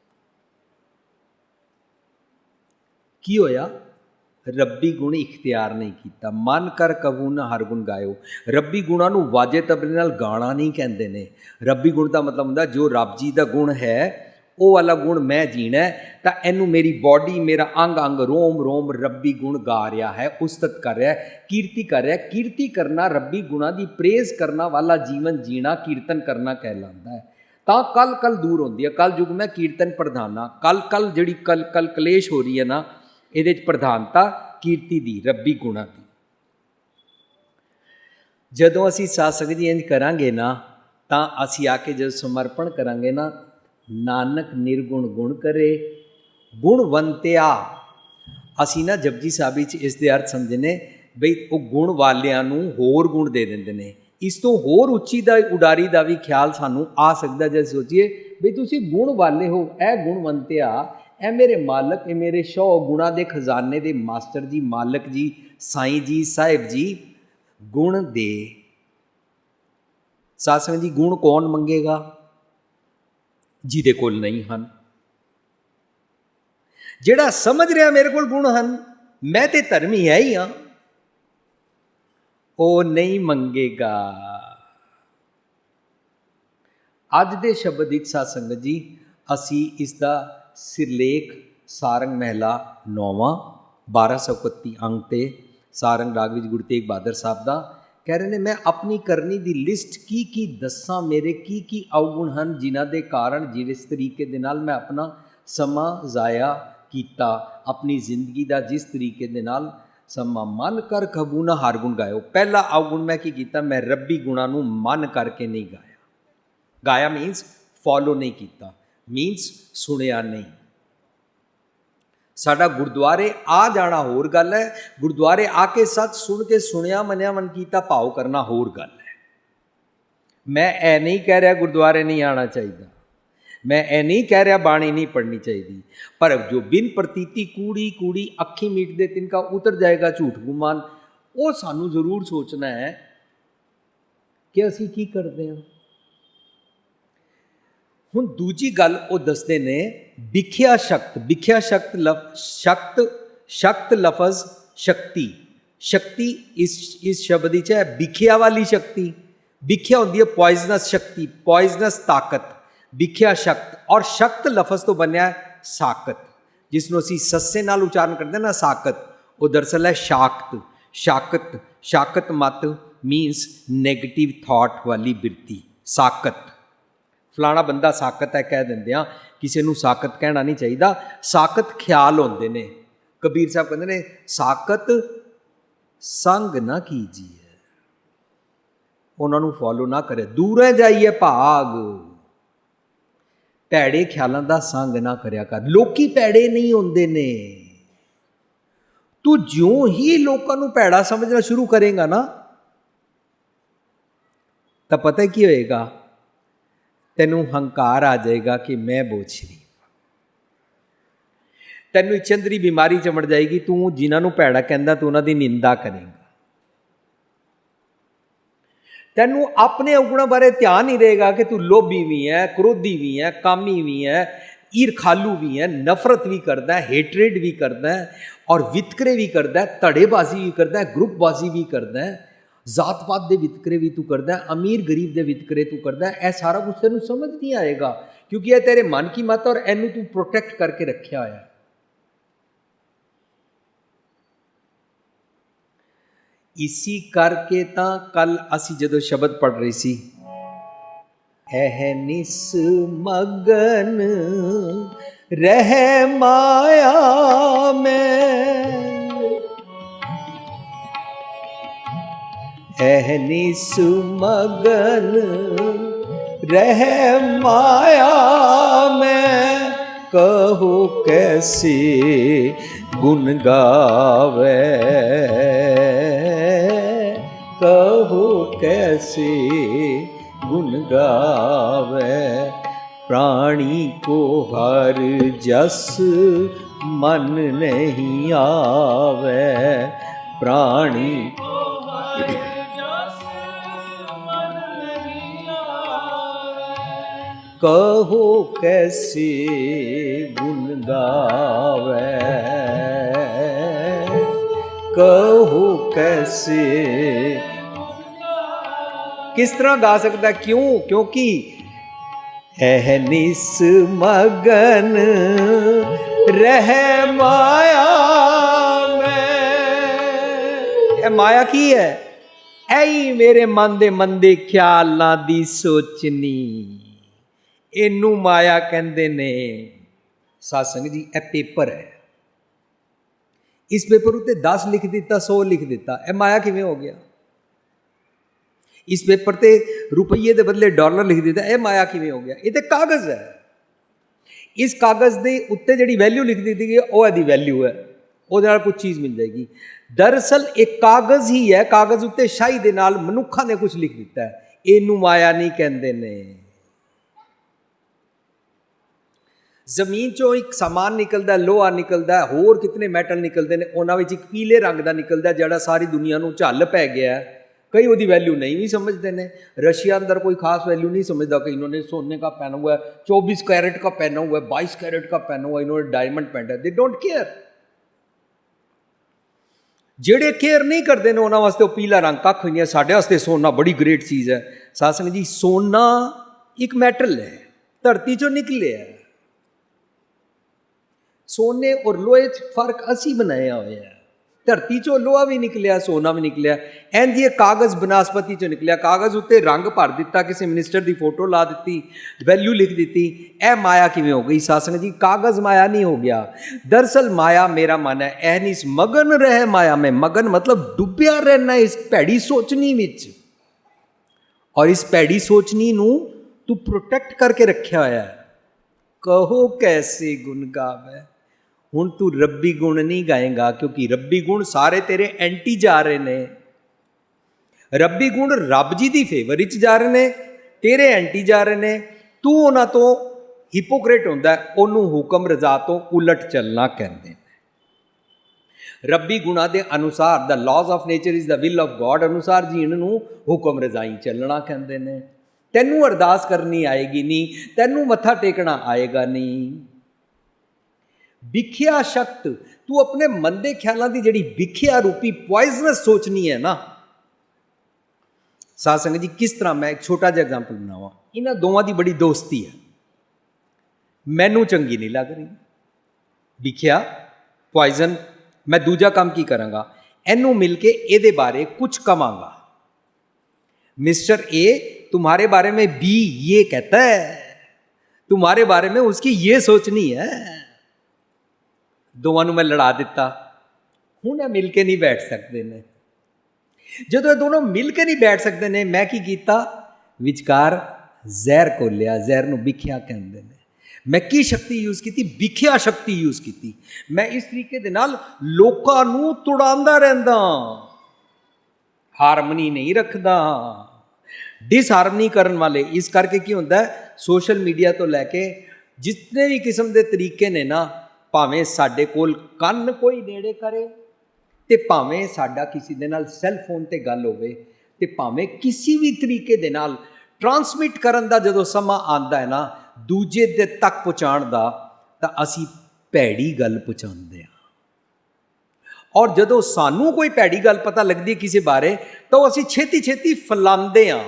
की होया? रब्बी गुण इख्तियार नहीं किया। मन कर कबू ना हर गुण गायो। रब्बी गुणा नू वाजे तबले नाल गाना नहीं कहते ने। रब्बी गुण का मतलब होंदा जो रब जी का गुण है वो वाला गुण मैं जीना है, तो इनू मेरी बॉडी, मेरा अंग अंग, रोम रोम रब्बी गुण गा रहा है, उस्तत कर रहा है, कीर्ति कर रहा है। कीर्ति करना, रब्बी गुणा की प्रेज करना वाला जीवन जीना कीर्तन करना कहलाता है। तो कल कल दूर होती है। कल युग में कीर्तन प्रधाना, कल कल जी कल कल कलेश हो रही है ना, ये प्रधानता कीर्ति दी, रब्बी गुणा की। जदों असी सत्संग जी इंज करांगे ना, तो असी आके जब समर्पण करांगे ना, नानक निर्गुण गुण करे गुणवंतिया। असी ना जपजी साहब इसके अर्थ समझने बई वो गुण वालियां नूं होर गुण दे देंदे ने। इस तो होर उच्ची दा उडारी का भी ख्याल सानू आ सकता जब सोचिए बई तुसी गुण वाले हो, ए गुणवंतिया, ए मेरे मालक, ए मेरे शौ गुणा के खजाने दे मास्टर जी, मालक जी, साईं जी, साहिब जी, गुण दे। सत्संग जी गुण कौन मंगेगा? जिहदे कोल नहीं हन। जिहड़ा समझ रहा मेरे कोल गुण हन, मैं ते धर्मी है ही हाँ, वो नहीं मंगेगा। अज दे शब्द इच सत्संग जी असी इसका सिरलेख सारंग महला 9वां 1231 अंक ते सारंग राग विच गुरु तेग बहादुर साहब का कह रहे ने, मैं अपनी करनी दी लिस्ट की दसा, मेरे की अवगुण हैं जिन्हां दे कारण जिस तरीके दे नाल मैं अपना समा जाया किया, अपनी जिंदगी का जिस तरीके दे नाल समा। मन कर कबू ना हर गुण गायो। पहला अवगुण मैं की कीता, मैं रब्बी गुणा नूं मन करके नहीं गाया। गाया मीनस फॉलो नहीं किया, मीनस सुनिया नहीं। साडा गुरुद्वारे आ जाना होर गल है, गुरुद्वारे आके सच सुन के सुनिया मनिया मन कीता भाव करना होर गल है। मैं ए नहीं कह रहा गुरुद्वारे नहीं आना चाहिए, मैं ए नहीं कह रहा बाणी नहीं पढ़नी चाहिए, पर जो बिन प्रतीति कूड़ी कूड़ी अखी मीट दे तिनका उतर जाएगा झूठ गुमान, वो सानू जरूर सोचना है कि असी की करते हैं। हुण दूजी गल वो दसते ने, विख्या शक्त। विख्या शक्त शक्त शक्त लफज शक्ति, शक्ति इस शब्द है विख्या वाली शक्ति। विख्या होती है पॉइजनस शक्ति, पॉइजनस ताकत, विख्या शक्त। और शक्त लफज तो बनया साकत, जिसनों असी सस्से नाल उच्चारण करते हैं ना साकत, वो दरअसल है शाकत। शाकत, शाकत मत मीनस नैगेटिव थॉट वाली बिरती। साकत, फलाना बंदा साकत है कह देंगे हाँ, किसी को साकत कहना नहीं चाहिए। साकत ख्याल होंदे ने। कबीर साहब कहते ने साकत संग ना कीजिए, उन्होंने फॉलो ना करे, दूर जाइए भाग। ਭੈੜੇ ਖਿਆਲਾਂ ਦਾ ਸੰਗ ਨਾ ਕਰਿਆ ਕਰ। ਲੋਕੀ ਭੈੜੇ ਨਹੀਂ ਹੁੰਦੇ ਨੇ। ਤੂੰ ਜਿਉਂ ਹੀ ਲੋਕਾਂ ਨੂੰ ਭੈੜਾ ਸਮਝਣਾ ਸ਼ੁਰੂ ਕਰੇਗਾ ਨਾ, ਤਾਂ ਪਤਾ ਕੀ ਹੋਏਗਾ, ਤੈਨੂੰ ਹੰਕਾਰ ਆ ਜਾਏਗਾ ਕਿ ਮੈਂ ਬਹੁਤ ਸ਼ਰੀਫ। ਤੈਨੂੰ ਚੰਦਰੀ ਬਿਮਾਰੀ ਚਮੜ ਜਾਏਗੀ। ਤੂੰ ਜਿਨ੍ਹਾਂ ਨੂੰ ਭੈੜਾ ਕਹਿੰਦਾ ਤੂੰ ਉਹਨਾਂ ਦੀ ਨਿੰਦਾ ਕਰੇਗਾ। ਤੈਨੂੰ ਆਪਣੇ ਔਗੁਣਾਂ ਬਾਰੇ ਧਿਆਨ ਨਹੀਂ ਰਹੇਗਾ ਕਿ ਤੂੰ ਲੋਭੀ ਵੀ ਹੈ, ਕ੍ਰੋਧੀ ਵੀ ਹੈ, ਕਾਮੀ ਵੀ ਹੈ, ਈਰਖਾਲੂ ਵੀ ਹੈ, ਨਫ਼ਰਤ ਵੀ ਕਰਦਾ ਹੈ, ਹੇਟਰੇਡ ਵੀ ਕਰਦਾ ਹੈ, ਔਰ ਵਿਤਕਰੇ ਵੀ ਕਰਦਾ ਹੈ, ਧੜੇਬਾਜ਼ੀ ਵੀ ਕਰਦਾ ਹੈ, ਗਰੁੱਪਬਾਜ਼ੀ ਵੀ ਕਰਦਾ ਹੈ, ਜ਼ਾਤ ਪਾਤ ਦੇ ਵਿਤਕਰੇ ਵੀ ਤੂੰ ਕਰਦਾ ਹੈ, ਅਮੀਰ ਗਰੀਬ ਦੇ ਵਿਤਕਰੇ ਤੂੰ ਕਰਦਾ ਹੈ। ਇਹ ਸਾਰਾ ਕੁਝ ਤੈਨੂੰ ਸਮਝ ਨਹੀਂ ਆਏਗਾ, ਕਿਉਂਕਿ ਇਹ ਤੇਰੇ ਮਨ ਕੀ ਮਤ ਔਰ ਇਹਨੂੰ ਤੂੰ ਪ੍ਰੋਟੈਕਟ ਕਰਕੇ ਰੱਖਿਆ ਹੋਇਆ ਹੈ। ਇਸੀ ਕਰਕੇ ਤਾਂ ਕੱਲ ਅਸੀਂ ਜਦੋਂ ਸ਼ਬਦ ਪੜ੍ਹ ਰਹੇ ਸੀ, ਅਹਨਿਸ ਮਗਨ ਰਹਿ ਮਾਇਆ ਮੈਂ, ਅਹਨਿਸ ਮਗਨ ਰਹਿ ਮਾਇਆ ਮੈਂ, ਕਹੋ ਕੈਸੇ ਗੁਣ ਗਾਵੇ, कहो कैसे गुण गावे, प्राणी को हर जस मन नहीं आवे, प्राणी को हर जस मन नहीं आवे, कहो कैसे गुण गावे, कहो कैसे। किस तरह गा सकता है? क्यों? क्योंकि अहनिस मगन रह माया में। माया की है? ऐ मेरे मन दे मंदे ख्यालां दी सोचनी, इनू माया कहंदे ने। साध संगत जी, यह पेपर है। इस पेपर उत्ते 10 लिख दिता, 100 लिख दिता, यह माया किवें हो गया? इस पेपर ते रुपये के बदले डॉलर लिख दिता, यह माया किवें हो गया? ये तो कागज़ है। इस कागज़ के उत्ते जिहड़ी वैल्यू लिख दी गई वो इहदी वैल्यू है, ਉਹਦੇ ਨਾਲ कुछ चीज़ मिल जाएगी। दरअसल एक कागज़ ही है, कागज़ उत्ते शाही दे नाल मनुखा ने कुछ लिख दिता है, इनू माया नहीं कहते ने। ਜ਼ਮੀਨ ਚੋਂ ਇੱਕ ਸਮਾਨ ਨਿਕਲਦਾ, ਲੋਹਾ ਨਿਕਲਦਾ, ਹੋਰ ਕਿਤਨੇ ਮੈਟਲ ਨਿਕਲਦੇ ਨੇ, ਉਹਨਾਂ ਵਿੱਚ ਇੱਕ ਪੀਲੇ ਰੰਗ ਦਾ ਨਿਕਲਦਾ ਜਿਹੜਾ ਸਾਰੀ ਦੁਨੀਆ ਨੂੰ ਝੱਲ ਪੈ ਗਿਆ। कई ਉਹਦੀ वैल्यू नहीं भी समझते हैं। रशिया अंदर कोई खास वैल्यू नहीं समझता कि इन्होंने सोने का पहना हुआ है, 24 कैरेट का पहना हुआ है, 22 कैरेट का पहना हुआ है, इन्होंने डायमंड पहना है। They don't care. ਜਿਹੜੇ केयर नहीं करते ਨੇ ਉਹਨਾਂ ਵਾਸਤੇ ਉਹ ਪੀਲਾ ਰੰਗ ਕੱਖ ਨਹੀਂ ਹੈ। ਸਾਡੇ ਵਾਸਤੇ ਸੋਨਾ ਬੜੀ ਗ੍ਰੇਟ ਚੀਜ਼ ਹੈ। ਸਾਧ ਸੰਗਤ ਜੀ, ਸੋਨਾ ਇੱਕ ਮੈਟਲ ਹੈ, ਧਰਤੀ ਚੋਂ ਨਿਕਲਿਆ। ਸੋਨੇ ਔਰ ਲੋਹੇ 'ਚ ਫਰਕ ਅਸੀਂ ਬਣਾਇਆ ਹੋਇਆ। ਧਰਤੀ ਚੋਂ ਲੋਹਾ ਵੀ ਨਿਕਲਿਆ, ਸੋਨਾ ਵੀ ਨਿਕਲਿਆ। ਇੰਝ ਇਹ ਕਾਗਜ਼ ਬਨਸਪਤੀ ਚੋਂ ਨਿਕਲਿਆ। ਕਾਗਜ਼ ਉੱਤੇ ਰੰਗ ਭਰ ਦਿੱਤਾ, ਕਿਸੇ ਮਿਨਿਸਟਰ ਦੀ ਫੋਟੋ ਲਾ ਦਿੱਤੀ, ਵੈਲਿਊ ਲਿਖ ਦਿੱਤੀ। ਇਹ ਮਾਇਆ ਕਿਵੇਂ ਹੋ ਗਈ? ਸਾਧ ਸੰਗਤ ਜੀ, ਕਾਗਜ਼ ਮਾਇਆ ਨਹੀਂ ਹੋ ਗਿਆ। ਦਰਅਸਲ ਮਾਇਆ ਮੇਰਾ ਮਨ ਹੈ। ਇਹ ਨਹੀਂ ਮਗਨ ਰਹਿ ਮਾਇਆ ਮੈਂ। ਮਗਨ ਮਤਲਬ ਡੁੱਬਿਆ ਰਹਿਣਾ ਇਸ ਭੈੜੀ ਸੋਚਣੀ ਵਿੱਚ, ਔਰ ਇਸ ਭੈੜੀ ਸੋਚਣੀ ਨੂੰ ਤੂੰ ਪ੍ਰੋਟੈਕਟ ਕਰਕੇ ਰੱਖਿਆ ਹੋਇਆ। ਕਹੋ ਕੈਸੇ ਗੁਣ ਗਾਵੇ। ਹੁਣ ਤੂੰ ਰੱਬੀ ਗੁਣ ਨਹੀਂ ਗਾਏਗਾ, ਕਿਉਂਕਿ ਰੱਬੀ ਗੁਣ ਸਾਰੇ ਤੇਰੇ ਐਂਟੀ ਜਾ ਰਹੇ ਨੇ। ਰੱਬੀ ਗੁਣ ਰੱਬ ਜੀ ਦੀ ਫੇਵਰ ਵਿੱਚ ਜਾ ਰਹੇ ਨੇ, ਤੇਰੇ ਐਂਟੀ ਜਾ ਰਹੇ ਨੇ। ਤੂੰ ਉਹਨਾਂ ਤੋਂ ਹਿਪੋਕਰੇਟ ਹੁੰਦਾ, ਉਹਨੂੰ ਹੁਕਮ ਰਜ਼ਾ ਤੋਂ ਉਲਟ ਚੱਲਣਾ ਕਹਿੰਦੇ ਨੇ। ਰੱਬੀ ਗੁਣਾਂ ਦੇ ਅਨੁਸਾਰ, the laws of nature is the will of God ਅਨੁਸਾਰ ਜੀਣ ਨੂੰ ਹੁਕਮ ਰਜ਼ਾਈ ਚੱਲਣਾ ਕਹਿੰਦੇ ਨੇ। ਤੈਨੂੰ ਅਰਦਾਸ ਕਰਨੀ ਆਏਗੀ ਨਹੀਂ, ਤੈਨੂੰ ਮੱਥਾ ਟੇਕਣਾ ਆਏਗਾ ਨਹੀਂ। ਵਿਖਿਆ ਸ਼ਕਤ, ਤੂੰ ਆਪਣੇ ਮਨ ਦੇ ਖਿਆਲਾਂ ਦੀ ਜਿਹੜੀ ਵਿਖਿਆ ਰੂਪੀ ਪੋਇਜ਼ਨਸ ਸੋਚਣੀ ਹੈ ਨਾ। ਸਾਧ ਸੰਗਤ ਜੀ, ਕਿਸ ਤਰ੍ਹਾਂ? ਮੈਂ ਇੱਕ ਛੋਟਾ ਜਿਹਾ ਐਗਜ਼ਾਮਪਲ ਬਣਾਵਾਂ। ਇਹਨਾਂ ਦੋਵਾਂ ਦੀ ਬੜੀ ਦੋਸਤੀ ਹੈ, ਮੈਨੂੰ ਚੰਗੀ ਨਹੀਂ ਲੱਗ ਰਹੀ। ਵਿਖਿਆ ਪੋਇਜ਼ਨ। ਮੈਂ ਦੂਜਾ ਕੰਮ ਕੀ ਕਰਾਂਗਾ? ਇਹਨੂੰ ਮਿਲ ਕੇ ਇਹਦੇ ਬਾਰੇ ਕੁਝ ਕਵਾਂਗਾ। मिस्टर ए, तुम्हारे बारे में बी ये कहता है, तुम्हारे बारे में उसकी ये सोचनी है। दोवां नूं मैं लड़ा दिता। हुण ये मिल के नहीं बैठ सकते ने। जदों ये दोनों मिल के नहीं बैठ सकते ने, मैं की कीता? विचकार ਜ਼ਹਿਰ ਘੋਲਿਆ। ਜ਼ਹਿਰ ਨੂੰ ਵਿਖਿਆ ਕਹਿੰਦੇ ਨੇ। मैं की शक्ति यूज़ की, विख्या शक्ति यूज़ की। मैं इस तरीके दे नाल लोकां नूं तुड़ांदा रहिंदा, हारमनी नहीं रखदा, डिसहारमनी करन वाले। इस करके की हुंदा है, सोशल मीडिया तो लैके जितने भी किस्म के तरीके ने ना, भावें साडे कोल कंन कोई नेड़े करे ते भावें साडा किसी दे नाल सैल फोन ते गल होवे ते भावें किसी भी तरीके दे नाल ट्रांसमिट करन दा जदों समा आंदा है ना दूजे दे तक पहुँचाण दा, तां असीं भैड़ी गल पहुँचांदे आ। और जदों सानू कोई भैड़ी गल पता लगदी है किसी बारे, तो असीं छेती छेती फैलांदे आ।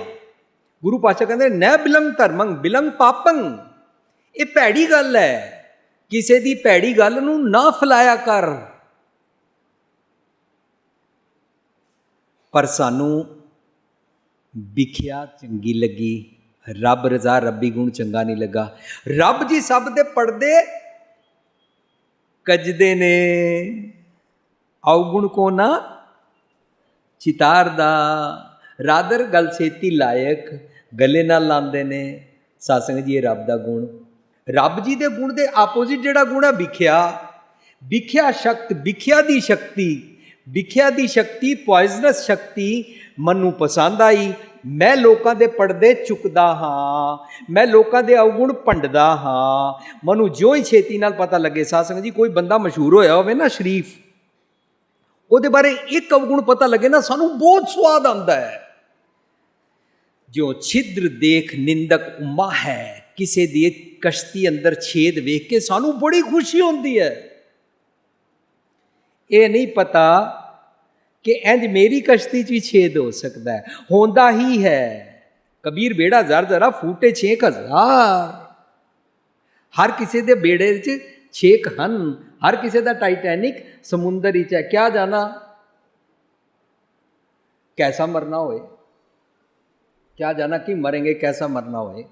गुरु पातशाह कहंदे न बिलंग धर्मं बिलंग पापं, ये भैड़ी गल है, किसी दी भैड़ी गल नूं ना फैलाया कर। पर सानू विख्या चंगी लगी, रब रजा रब्बी गुण चंगा नहीं लगा। रब जी सब दे पढ़दे कजदे ने, अवगुण को ना चितारदा, रादर गल छेती लायक गले ना लांदे ने। सत्संग जी रब दा गुण, रब जी दे गुण दे आपोजिट जिहड़ा गुण है विख्या, विख्या शक्ति, विख्या दी शक्ति, विख्या दी शक्ति पॉइजनस शक्ति मनु पसंद आई। मैं लोगों के पड़दे चुकदा हाँ, मैं लोगों के अवगुण भंडदा हाँ। मनु जो ही छेती नाल पता लगे, सत्संग जी कोई बंदा मशहूर होया होवे ना शरीफ, ਉਹਦੇ बारे एक अवगुण पता लगे ना, सानू बहुत स्वाद आता है। जो छिद्र देख निंदक उमा है, किसी दी कश्ती अंदर छेद वेख के सानू बड़ी खुशी होती है। ये नहीं पता कि इंज मेरी कश्ती च भी छेद हो सकता है, होंदा ही है। कबीर बेड़ा जर जरा फूटे 6000, हर किसी दे बेड़े च 6 हन, हर किसी का टाइटैनिक समुंदर ही है। क्या जाना कैसा मरना होए, क्या जाना कि मरेंगे कैसा मरना होए।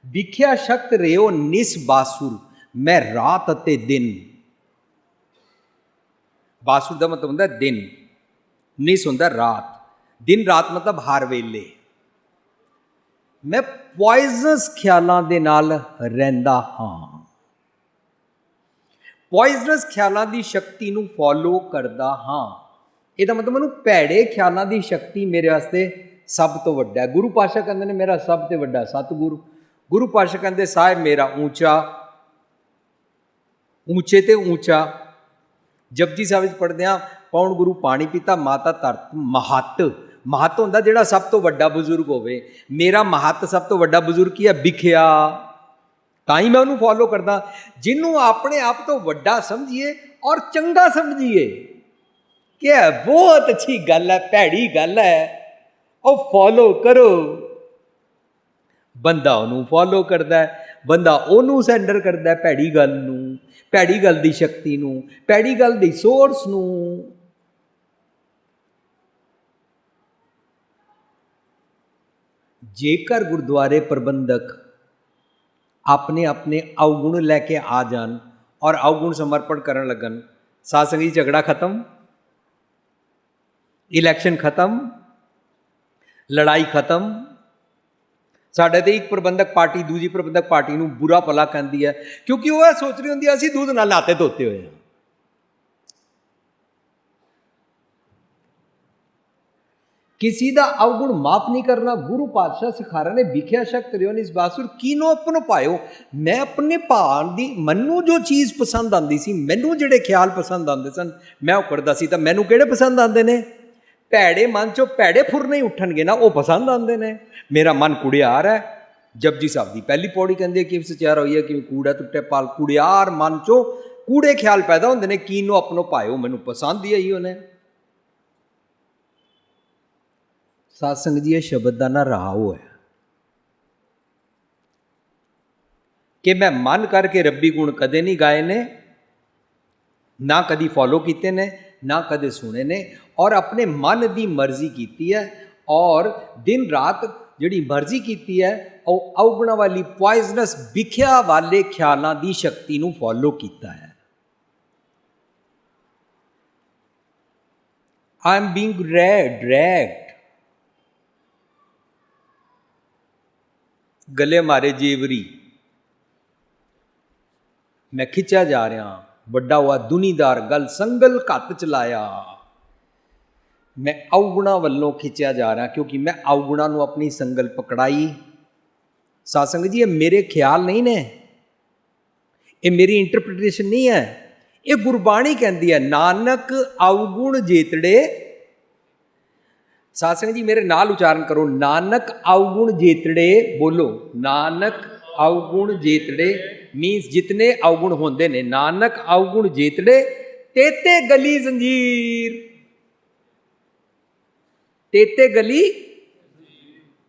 विख्या शक्त रेओ निस बासुर, मैं रात अते दिन। बासुर का मतलब होता है दिन, निस होता रात, दिन रात मतलब हर वेले। मैं पॉइजनस ख्यालों के नाल रहिंदा हाँ, पॉइजनस ख्यालों की शक्ति नूं फॉलो करदा हाँ। ਇਹਦਾ मतलब मैं भैड़े ख्यालों की शक्ति मेरे वास्ते सब तो वड्डा है। गुरु पातशाह कहते हैं मेरा सब तो वड्डा सतगुरु। गुरु पातशाह कहते साहिब मेरा ऊंचा, ऊंचे ते ऊंचा। जपजी साहिब पढ़दे आ, पौण गुरु पानी पीता माता धरत महत। महत होंदा जिहड़ा सब तो वड्डा बुजुर्ग होवे। मेरा महत सब तो वड्डा बुजुर्ग की है विख्या, तां ही मैं उन्होंने फॉलो करदा। जिन्हों अपने आप तो वड्डा समझिए और चंगा समझिए कि बहुत अच्छी गल है, भैड़ी गल है, और फॉलो करो। बंदा उन्होंने फॉलो करता है, बंदा उन्होंने सरेंडर करता है भैड़ी गल नूं, भैड़ी गल की शक्ति नूं, भैड़ी गल की सोर्स नूं। जेकर गुरुद्वारे प्रबंधक अपने अपने अवगुण लैके आ जान और अवगुण समर्पण करन लगन, सत्संग झगड़ा खत्म, इलैक्शन खत्म, लड़ाई खत्म। साढ़े तो एक प्रबंधक पार्टी दूसरी प्रबंधक पार्टी नूं बुरा भला कहती है, क्योंकि वह सोच रही होंदी असीं दूध नाल नाते धोते हुए हैं। किसी का अवगुण माफ नहीं करना। गुरु पातशाह सिखा रहे ने विख्या शक्त रियो इस बासुर कीनो अपनो पायो। मैं अपने भाण दी मैनू जो चीज़ पसंद आती सी, मैनू जिहड़े ख्याल पसंद आते सन मैं वो करदा सी। तां मैनू किहड़े पसंद आते ने? भैड़े मन चो भैड़े फुरने ही उठणगे ना, वो पसंद आते ने। मेरा मन कुड़ियार है। जपजी साहब की पहली पौड़ी कहती है कि सचार होई है कि कूड़ा टुटे पाल। कुड़ियार मन चो कूड़े ख्याल पैदा होंदे ने, कीनो अपनो पायो, मैनू पसंद ही आई उन्हें। सत्संग जी ये शब्द का ना राव है कि मैं मन करके रब्बी गुण कदे नहीं गाए ने, ना कदी फॉलो किए ने, ना कदे सुने ने, और अपने मन की मर्जी की है और दिन रात जिहड़ी मर्जी की है और अवगुणा वाली पॉइजनस विख्या वाले ख्यालों की शक्ति नूं फॉलो किया है। आई एम बीइंग ड्रैग्ड, गले मारे जेवरी, मैं खिंचा जा रहा, ਵੱਡਾ हुआ दुनीदार गल संगल घत चलाया। मैं अवगुणा वालों खिंचा जा रहा क्योंकि मैं अवगुणा नूं अपनी संगल पकड़ाई। साध संगत जी, ये मेरे ख्याल नहीं ने, ये मेरी इंटरप्रिटेशन नहीं है, ये गुरबाणी कहती है नानक अवगुण जेतड़े। साध संगत जी मेरे नाल उच्चारण करो, नानक अवगुण जेतड़े। बोलो, नानक अवगुण जेतड़े मीन्स जितने अवगुण होंदे ने, नानक अवगुण जेतड़े तेते गली जंजीर। तेते गली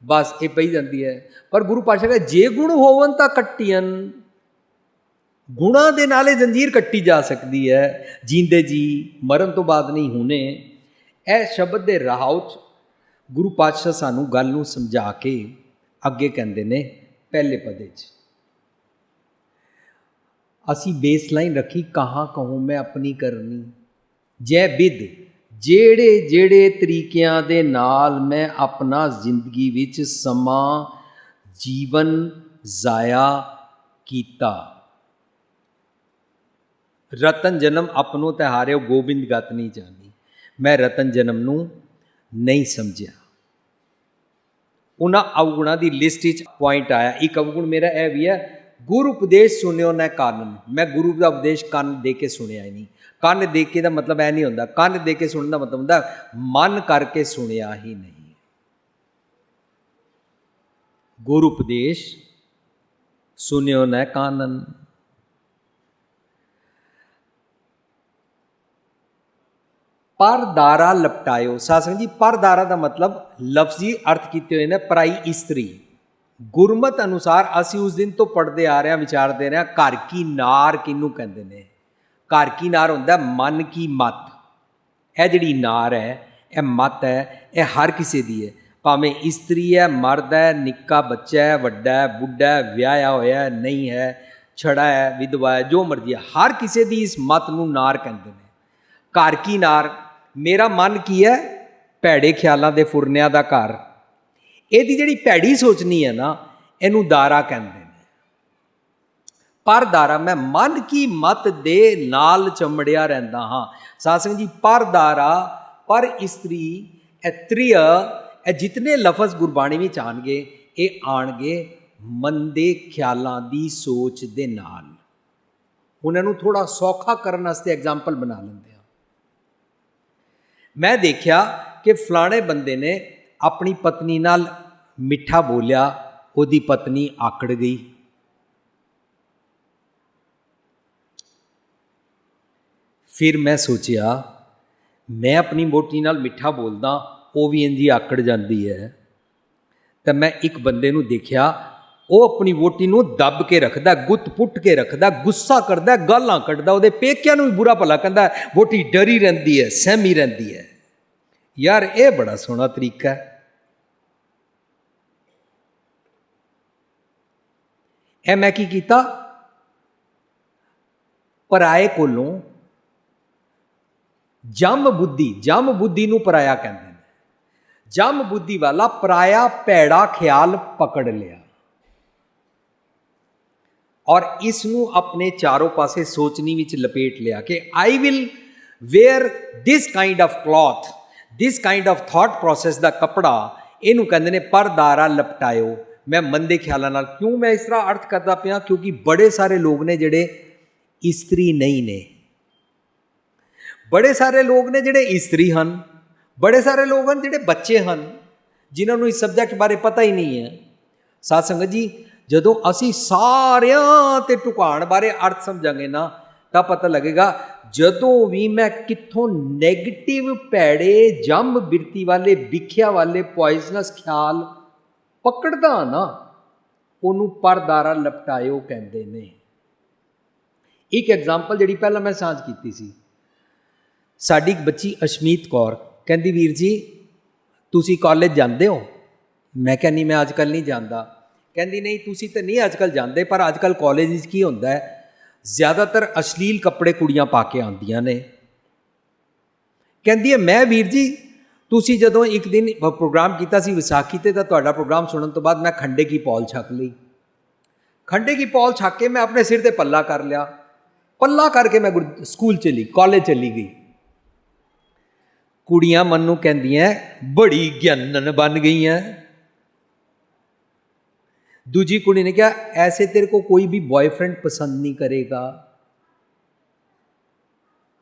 बस ये पई जाती है। पर गुरु पातशाह कहते जे गुण होवन तां कट्टियन, गुणा दे नाले जंजीर कट्टी जा सकती है, जींदे जी मरण तो बाद नहीं होने। ਇਹ शब्द ਦੇ ਰਾਹੋਂ 'ਚ गुरु पातशाह सानू गल नूं समझा के अगे कहते ने पहले पदे 'ਚ असी बेसलाइन रखी, कहाँ कहूँ मैं अपनी करनी। जै बिद जेड़े जेड़े तरीकिਆਂ ਦੇ ਨਾਲ मैं अपना जिंदगी विच समा जीवन जाया कीता। रतन जन्म अपनों ते हारियो गोबिंद गत नहीं जानी। मैं रतन जन्म नूं नहीं समझिया। उन्हां अवगुणा की लिस्ट विच पॉइंट आया, एक अवगुण मेरा यह भी है, गुरु उपदेश सुनियो न कानन। मैं गुरु का उपदेश कान दे के सुनिया ही नहीं। कान दे के दा मतलब यह नहीं होंदा, कान दे के सुनने का मतलब होंदा मन करके सुनिया ही नहीं। गुरु उपदेश सुनियो न कानन। परदारा लपटायो। साध संगत जी परदारा का मतलब लफ्जी अर्थ किए हुए ने पराई स्त्री। गुरमत अनुसार असी उस दिन तो पढ़ते आ रहे हैं, विचारते रहे हैं, घर की नार किनू कहते हैं। घर की नार होंदा मन की मत। यह जिहड़ी नार है, यह मत है, यह हर किसी की है, भावें स्त्री है, मर्द है, निक्का बच्चा है, वड्डा है, बुढ़ा है, विआहया होया है, नहीं है, छड़ा है, विधवा है, जो मर्जी है, हर किसी की इस मत नूं नार कहते हैं। घर की नार, मेरा मन की है भैड़े ख्यालों के फुरनिया का घर। ਇਹਦੀ ਜਿਹੜੀ ਭੈੜੀ ਸੋਚਣੀ ਹੈ ਨਾ, ਇਹਨੂੰ ਦਾਰਾ ਕਹਿੰਦੇ ਨੇ। ਪਰ ਦਾਰਾ ਮੈਂ ਮਨ ਕੀ ਮਤ ਦੇ ਨਾਲ ਚੰਬੜਿਆ ਰਹਿੰਦਾ ਹਾਂ। ਸਾਧ ਸੰਗਤ ਜੀ ਪਰ ਦਾਰਾ, ਪਰ ਇਸਤਰੀ, ਇਹ ਤ੍ਰਿਯ, ਇਹ ਜਿਤਨੇ ਲਫ਼ਜ਼ ਗੁਰਬਾਣੀ ਵਿੱਚ ਆਣਗੇ, ਇਹ ਆਣਗੇ ਮੰਦੇ ਖਿਆਲਾਂ ਦੀ ਸੋਚ ਦੇ ਨਾਲ। ਉਹਨਾਂ ਨੂੰ ਥੋੜਾ ਸੌਖਾ ਕਰਨ ਵਾਸਤੇ ਐਗਜ਼ਾਮਪਲ ਬਣਾ ਲੈਂਦੇ ਆ। ਮੈਂ ਦੇਖਿਆ ਕਿ ਫਲਾਣੇ ਬੰਦੇ ਨੇ अपनी पत्नी नाल मिठा बोलिया, ओदी पत्नी आकड़ गई। फिर मैं सोचिया मैं अपनी वोटी नाल मिठा बोलदा, वो भी इंजी आकड़ जाती है। तो मैं एक बंदे नूं देखिया, वो अपनी वोटी नूं दब के रखदा, गुत पुट के रखदा, गुस्सा करदा, गालां कड्डदा, ओहदे पेकियां नूं भी बुरा भला कहंदा, वोटी डरी रहिंदी है, सहमी रहिंदी है। यार ये बड़ा सोहना तरीका है। ए मैं की कीता, पराए कोलों जम बुद्धि नूं पराया कहंदे ने। जम बुद्धि वाला पराया भैड़ा ख्याल पकड़ लिया और इसनूं अपने चारों पासे सोचनी विच लपेट लिया कि I will where this kind of cloth, this kind of thought process का कपड़ा। इनू कहते हैं परदारा लपटायो। मैं मंदे ख्यालों नाल, क्यों मैं इस तरह अर्थ करता पिया, क्योंकि बड़े सारे लोग ने जिहड़े इस्त्री नहीं ने, बड़े सारे लोग ने जिहड़े इस्त्री हन, बड़े सारे लोग हैं जिहड़े बच्चे हन, जिन्होंने इस सब्जैक्ट बारे पता ही नहीं है। साध संगत जी जदों असी सारियां ते टुकाण बारे अर्थ समझांगे ना, तो पता लगेगा जदों भी मैं कित्थों नैगेटिव भैड़े जंब बिरती वाले विख्या वाले पॉइजनस ख्याल पकड़दा ना, उन्होंने परदारा लपटायो कहते ने। एक एग्जाम्पल जी पहला मैं सांझ की सी, साडी बच्ची अशमीत कौर कहती वीर जी तुसी कॉलेज जाते हो? मैं क्या नहीं, मैं अजकल नहीं जाता। कहती नहीं तुसी तो नहीं अजकल जाते, पर अजकल कॉलेज की होंदा है ज़्यादातर अश्लील कपड़े कुड़ियां पा के आंदियां ने। कहती है मैं वीर जी तुसी जदों एक दिन प्रोग्राम किया सी विसाखी ते, तां तुहाडा प्रोग्राम सुनने तो बाद मैं खंडे की पौल छक ली। खंडे की पौल छक के मैं अपने सिर ते पल्ला कर लिया। ਪੱਲਾ ਕਰਕੇ ਮੈਂ ਸਕੂਲ ਚਲੀ, ਕਾਲਜ ਚਲੀ ਗਈ। ਕੁੜੀਆਂ ਮੈਨੂੰ ਕਹਿੰਦੀਆਂ ਬੜੀ ਗਿਆਨਨ ਬਣ ਗਈਆਂ। ਦੂਜੀ ਕੁੜੀ ਨੇ ਕਿਹਾ ਐਸੇ ਤੇਰੇ ਕੋ ਕੋਈ ਵੀ ਬॉयਫ੍ਰੈਂਡ ਪਸੰਦ ਨਹੀਂ ਕਰੇਗਾ।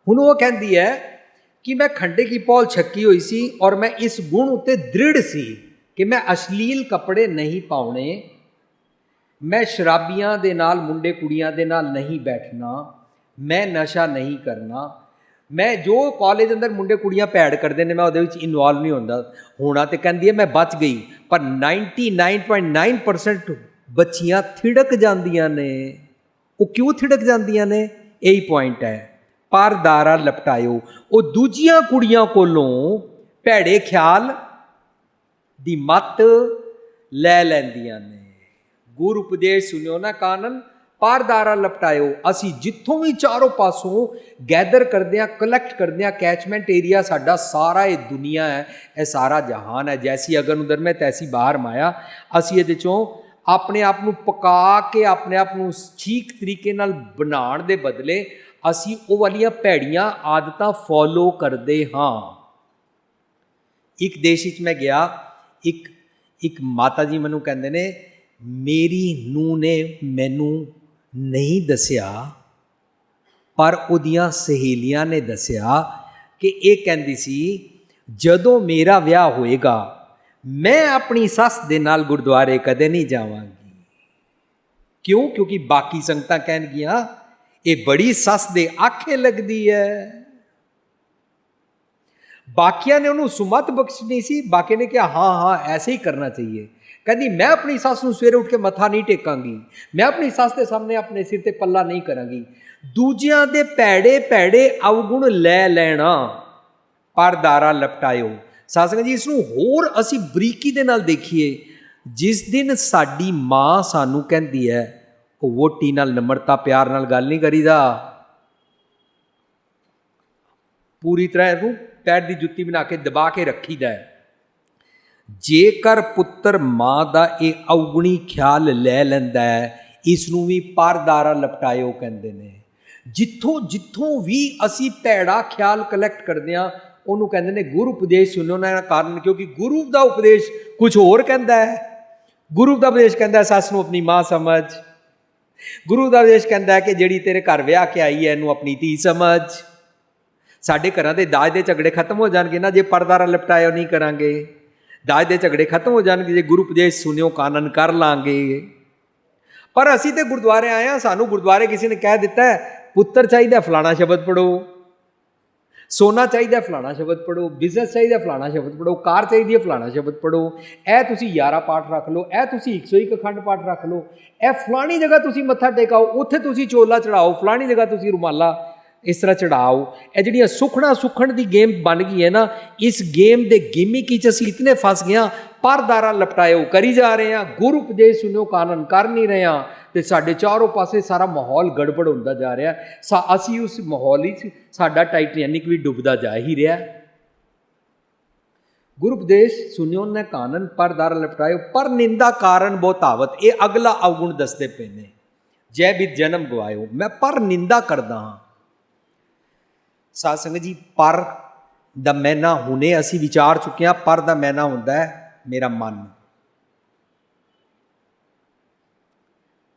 ਹੁਣ ਉਹ ਕਹਿੰਦੀ ਹੈ ਕਿ ਮੈਂ ਖੰਡੇ ਕੀ ਪੌਲ ਛੱਕੀ ਹੋਈ ਸੀ ਔਰ ਮੈਂ ਇਸ ਗੁਣ ਉੱਤੇ ਦ੍ਰਿੜ ਸੀ ਕਿ ਮੈਂ ਅਸ਼ਲੀਲ ਕੱਪੜੇ ਨਹੀਂ ਪਾਉਣੇ, ਮੈਂ ਸ਼ਰਾਬੀਆਂ ਦੇ ਨਾਲ, ਮੁੰਡੇ ਕੁੜੀਆਂ ਦੇ ਨਾਲ ਨਹੀਂ ਬੈਠਣਾ, ਮੈਂ ਨਸ਼ਾ ਨਹੀਂ ਕਰਨਾ, ਮੈਂ ਜੋ ਕਾਲਜ ਅੰਦਰ ਮੁੰਡੇ ਕੁੜੀਆਂ ਭੈੜ ਕਰਦੇ ਨੇ ਮੈਂ ਉਹਦੇ ਵਿੱਚ ਇਨਵੋਲਵ ਨਹੀਂ ਹੁੰਦਾ। ਹੋਣਾ ਤੇ ਕਹਿੰਦੀ ਹੈ ਮੈਂ ਬਚ ਗਈ, ਪਰ 99.9% ਬੱਚੀਆਂ ਥਿੜਕ ਜਾਂਦੀਆਂ ਨੇ। ਉਹ ਕਿਉਂ ਥਿੜਕ ਜਾਂਦੀਆਂ ਨੇ? ਇਹੀ ਪੁਆਇੰਟ ਹੈ, ਪਰਦਾਰਾ ਲਪਟਾਇਓ। ਉਹ ਦੂਜੀਆਂ ਕੁੜੀਆਂ ਕੋਲੋਂ ਭੈੜੇ ਖਿਆਲ ਦੀ ਮੱਤ ਲੈ ਲੈਂਦੀਆਂ ਨੇ। ਗੁਰ ਉਪਦੇਸ਼ ਸੁਣਿਓ ਨਾ ਕਾਨਨ, ਪਰਦਾਰਾ ਲਪਟਾਇਓ। ਅਸੀਂ ਜਿੱਥੋਂ ਵੀ ਚਾਰੋਂ ਪਾਸੋਂ ਗੈਦਰ ਕਰਦੇ ਹਾਂ, ਕਲੈਕਟ ਕਰਦੇ ਹਾਂ, ਕੈਚਮੈਂਟ ਏਰੀਆ ਸਾਡਾ ਸਾਰਾ ਇਹ ਦੁਨੀਆ ਹੈ, ਇਹ ਸਾਰਾ ਜਹਾਨ ਹੈ। ਜੈਸੀ ਅਗਨ ਉਦਰ ਮੈਂ ਤੈਸੀ ਬਾਹਰ ਮਾਇਆ। ਅਸੀਂ ਇਹਦੇ 'ਚੋਂ ਆਪਣੇ ਆਪ ਨੂੰ ਪਕਾ ਕੇ, ਆਪਣੇ ਆਪ ਨੂੰ ਠੀਕ ਤਰੀਕੇ ਨਾਲ ਬਣਾਉਣ ਦੇ ਬਦਲੇ ਅਸੀਂ ਉਹ ਵਾਲੀਆਂ ਭੈੜੀਆਂ ਆਦਤਾਂ ਫੋਲੋ ਕਰਦੇ ਹਾਂ। ਇੱਕ ਦੇਸ਼ ਵਿੱਚ ਮੈਂ ਗਿਆ, ਇੱਕ ਮਾਤਾ ਜੀ ਮੈਨੂੰ ਕਹਿੰਦੇ ਨੇ ਮੇਰੀ ਨੂੰਹ ਨੇ ਮੈਨੂੰ ਨਹੀਂ ਦੱਸਿਆ ਪਰ ਉਹਦੀਆਂ ਸਹੇਲੀਆਂ ਨੇ ਦੱਸਿਆ ਕਿ ਇਹ ਕਹਿੰਦੀ ਸੀ ਜਦੋਂ ਮੇਰਾ ਵਿਆਹ ਹੋਏਗਾ ਮੈਂ ਆਪਣੀ ਸੱਸ ਦੇ ਨਾਲ ਗੁਰਦੁਆਰੇ ਕਦੇ ਨਹੀਂ ਜਾਵਾਂਗੀ। ਕਿਉਂ? ਕਿਉਂਕਿ ਬਾਕੀ ਸੰਗਤਾਂ ਕਹਿਣਗੀਆਂ ਇਹ ਬੜੀ ਸੱਸ ਦੇ ਆਖੇ ਲੱਗਦੀ ਹੈ। ਬਾਕੀਆਂ ਨੇ ਉਹਨੂੰ ਸੁਮਤ ਬਖਸ਼ਣੀ ਸੀ, ਬਾਕੀ ਨੇ ਕਿਹਾ ਹਾਂ ਹਾਂ ਐਸੇ ਹੀ ਕਰਨਾ ਚਾਹੀਏ। ਕਹਿੰਦੀ ਮੈਂ ਆਪਣੀ ਸੱਸ ਨੂੰ ਸਵੇਰੇ ਉੱਠ ਕੇ ਮੱਥਾ ਨਹੀਂ ਟੇਕਾਂਗੀ, ਮੈਂ ਆਪਣੀ ਸੱਸ ਦੇ ਸਾਹਮਣੇ ਆਪਣੇ ਸਿਰ ਤੇ ਪੱਲਾ ਨਹੀਂ ਕਰਾਂਗੀ। ਦੂਜਿਆਂ ਦੇ ਭੈੜੇ ਭੈੜੇ ਅਵਗੁਣ ਲੈ ਲੈਣਾ, ਪਰਦਾਰਾ ਲਪਟਾਇਓ। ਸਾਧ ਸੰਗਤ ਜੀ, ਇਸ ਨੂੰ ਹੋਰ ਅਸੀਂ ਬਰੀਕੀ ਦੇ ਨਾਲ ਦੇਖੀਏ। ਜਿਸ ਦਿਨ ਸਾਡੀ ਮਾਂ ਸਾਨੂੰ ਕਹਿੰਦੀ ਹੈ ਉਹ ਵੋਟੀ ਨਾਲ ਨਮਰਤਾ ਪਿਆਰ ਨਾਲ ਗੱਲ ਨਹੀਂ ਕਰੀਦਾ, ਪੂਰੀ ਤਰ੍ਹਾਂ ਇਹਨੂੰ ਪੈਰ ਦੀ ਜੁੱਤੀ ਬਣਾ ਕੇ ਦਬਾ ਕੇ ਰੱਖੀਦਾ ਹੈ। ਜੇਕਰ ਪੁੱਤਰ ਮਾਂ ਦਾ ਇਹ ਅਵਗੁਣੀ ਖਿਆਲ ਲੈ ਲੈਂਦਾ ਹੈ, ਇਸ ਨੂੰ ਵੀ ਪਰਦਾਰਾ ਲਪਟਾਇਓ ਕਹਿੰਦੇ ਨੇ। ਜਿੱਥੋਂ ਵੀ ਅਸੀਂ ਭੈੜਾ ਖਿਆਲ ਕਲੈਕਟ ਕਰਦੇ ਹਾਂ ਉਹਨੂੰ ਕਹਿੰਦੇ ਨੇ ਗੁਰੂ ਉਪਦੇਸ਼ ਸੁਣੋ ਨਾ। ਕਾਰਨ ਕਿਉਂਕਿ ਗੁਰੂ ਦਾ ਉਪਦੇਸ਼ ਕੁਝ ਹੋਰ ਕਹਿੰਦਾ ਹੈ। ਗੁਰੂ ਦਾ ਉਪਦੇਸ਼ ਕਹਿੰਦਾ ਸੱਸ ਨੂੰ ਆਪਣੀ ਮਾਂ ਸਮਝ। ਗੁਰੂ ਦਾ ਉਪਦੇਸ਼ ਕਹਿੰਦਾ ਹੈ ਕਿ ਜਿਹੜੀ ਤੇਰੇ ਘਰ ਵਿਆਹ ਕੇ ਆਈ ਹੈ ਇਹਨੂੰ ਆਪਣੀ ਧੀ ਸਮਝ। ਸਾਡੇ ਘਰਾਂ ਦੇ ਦਾਜ ਦੇ ਝਗੜੇ ਖਤਮ ਹੋ ਜਾਣਗੇ ਨਾ ਜੇ ਪਰਦਾਰਾ ਲਪਟਾਇਓ ਨਹੀਂ ਕਰਾਂਗੇ। ਦਾਜ ਦੇ ਝਗੜੇ ਖਤਮ ਹੋ ਜਾਣਗੇ ਜੇ ਗੁਰੂ ਉਪਦੇਸ਼ ਸੁਣਿਓ ਕਾਨਨ ਕਰ ਲਾਂਗੇ। ਪਰ ਅਸੀਂ ਤੇ ਗੁਰਦੁਆਰੇ ਆਏ ਹਾਂ, ਸਾਨੂੰ ਗੁਰਦੁਆਰੇ ਕਿਸੇ ਨੇ ਕਹਿ ਦਿੱਤਾ ਪੁੱਤਰ ਚਾਹੀਦਾ ਫਲਾਣਾ ਸ਼ਬਦ ਪੜੋ, ਸੋਨਾ ਚਾਹੀਦਾ ਫਲਾਣਾ ਸ਼ਬਦ ਪੜੋ, ਬਿਜ਼ਨਸ ਚਾਹੀਦਾ ਫਲਾਣਾ ਸ਼ਬਦ ਪੜੋ, ਕਾਰ ਚਾਹੀਦੀ ਹੈ ਫਲਾਣਾ ਸ਼ਬਦ ਪੜੋ, ਇਹ ਤੁਸੀਂ 11 ਪਾਠ ਰੱਖ ਲਓ, ਇਹ ਤੁਸੀਂ 101 ਅਖੰਡ ਪਾਠ ਰੱਖ ਲਓ, ਇਹ ਫਲਾਣੀ ਜਗ੍ਹਾ ਤੁਸੀਂ ਮੱਥਾ ਟੇਕਾਓ, ਉੱਥੇ ਤੁਸੀਂ ਚੋਲਾ ਚੜਾਓ, ਫਲਾਣੀ ਜਗ੍ਹਾ ਤੁਸੀਂ ਰੁਮਾਲਾ ਇਸ ਤਰ੍ਹਾਂ ਚੜਾਓ। ਇਹ ਜਿਹੜੀਆਂ ਸੁਖਣ ਦੀ ਗੇਮ ਬਣ ਗਈ ਹੈ ਨਾ, ਇਸ ਗੇਮ ਦੇ ਗੇਮਿਕ ਵਿੱਚ ਅਸੀਂ ਇਤਨੇ ਫਸ ਗਏ ਹਾਂ, ਪਰਦਾਰਾ ਲਪਟਾਇਓ ਕਰੀ ਜਾ ਰਹੇ ਹਾਂ, ਗੁਰੂ ਉਪਦੇਸ਼ ਸੁਣਿਓ ਕਾਨਨ ਕਰ ਨਹੀਂ ਰਹੇ ਹਾਂ, ਤੇ ਸਾਡੇ ਚਾਰੋਂ ਪਾਸੇ ਸਾਰਾ ਮਾਹੌਲ ਗੜਬੜ ਹੁੰਦਾ ਜਾ ਰਿਹਾ। ਅਸੀਂ ਉਸ ਮਾਹੌਲ ਵਿੱਚ ਸਾਡਾ ਟਾਈਟੈਨਿਕ ਵੀ ਡੁੱਬਦਾ ਜਾ ਹੀ ਰਿਹਾ। ਗੁਰੂ ਉਪਦੇਸ਼ ਸੁਣਿਓ ਨਾ ਕਾਨਨ ਪਰਦਾਰਾ ਲਪਟਾਇਓ, ਪਰ ਨਿੰਦਾ ਕਾਰਨ ਬਹੁਤਾਵਤ। ਇਹ ਅਗਲਾ ਅਵਗੁਣ ਦੱਸਦੇ ਪਏ ਨੇ। ਜੈ ਬਿਦ ਜਨਮ ਗਵਾਇਓ, ਮੈਂ ਪਰ ਨਿੰਦਾ ਕਰਦਾ ਹਾਂ। ਸਾਧ ਸੰਗਤ ਜੀ, ਪਰ ਦਾ ਮੈਨਾ ਹੁਣੇ ਅਸੀਂ ਵਿਚਾਰ ਚੁੱਕੇ ਹਾਂ। ਪਰ ਦਾ ਮੈਨਾ ਹੁੰਦਾ ਹੈ ਮੇਰਾ ਮਨ।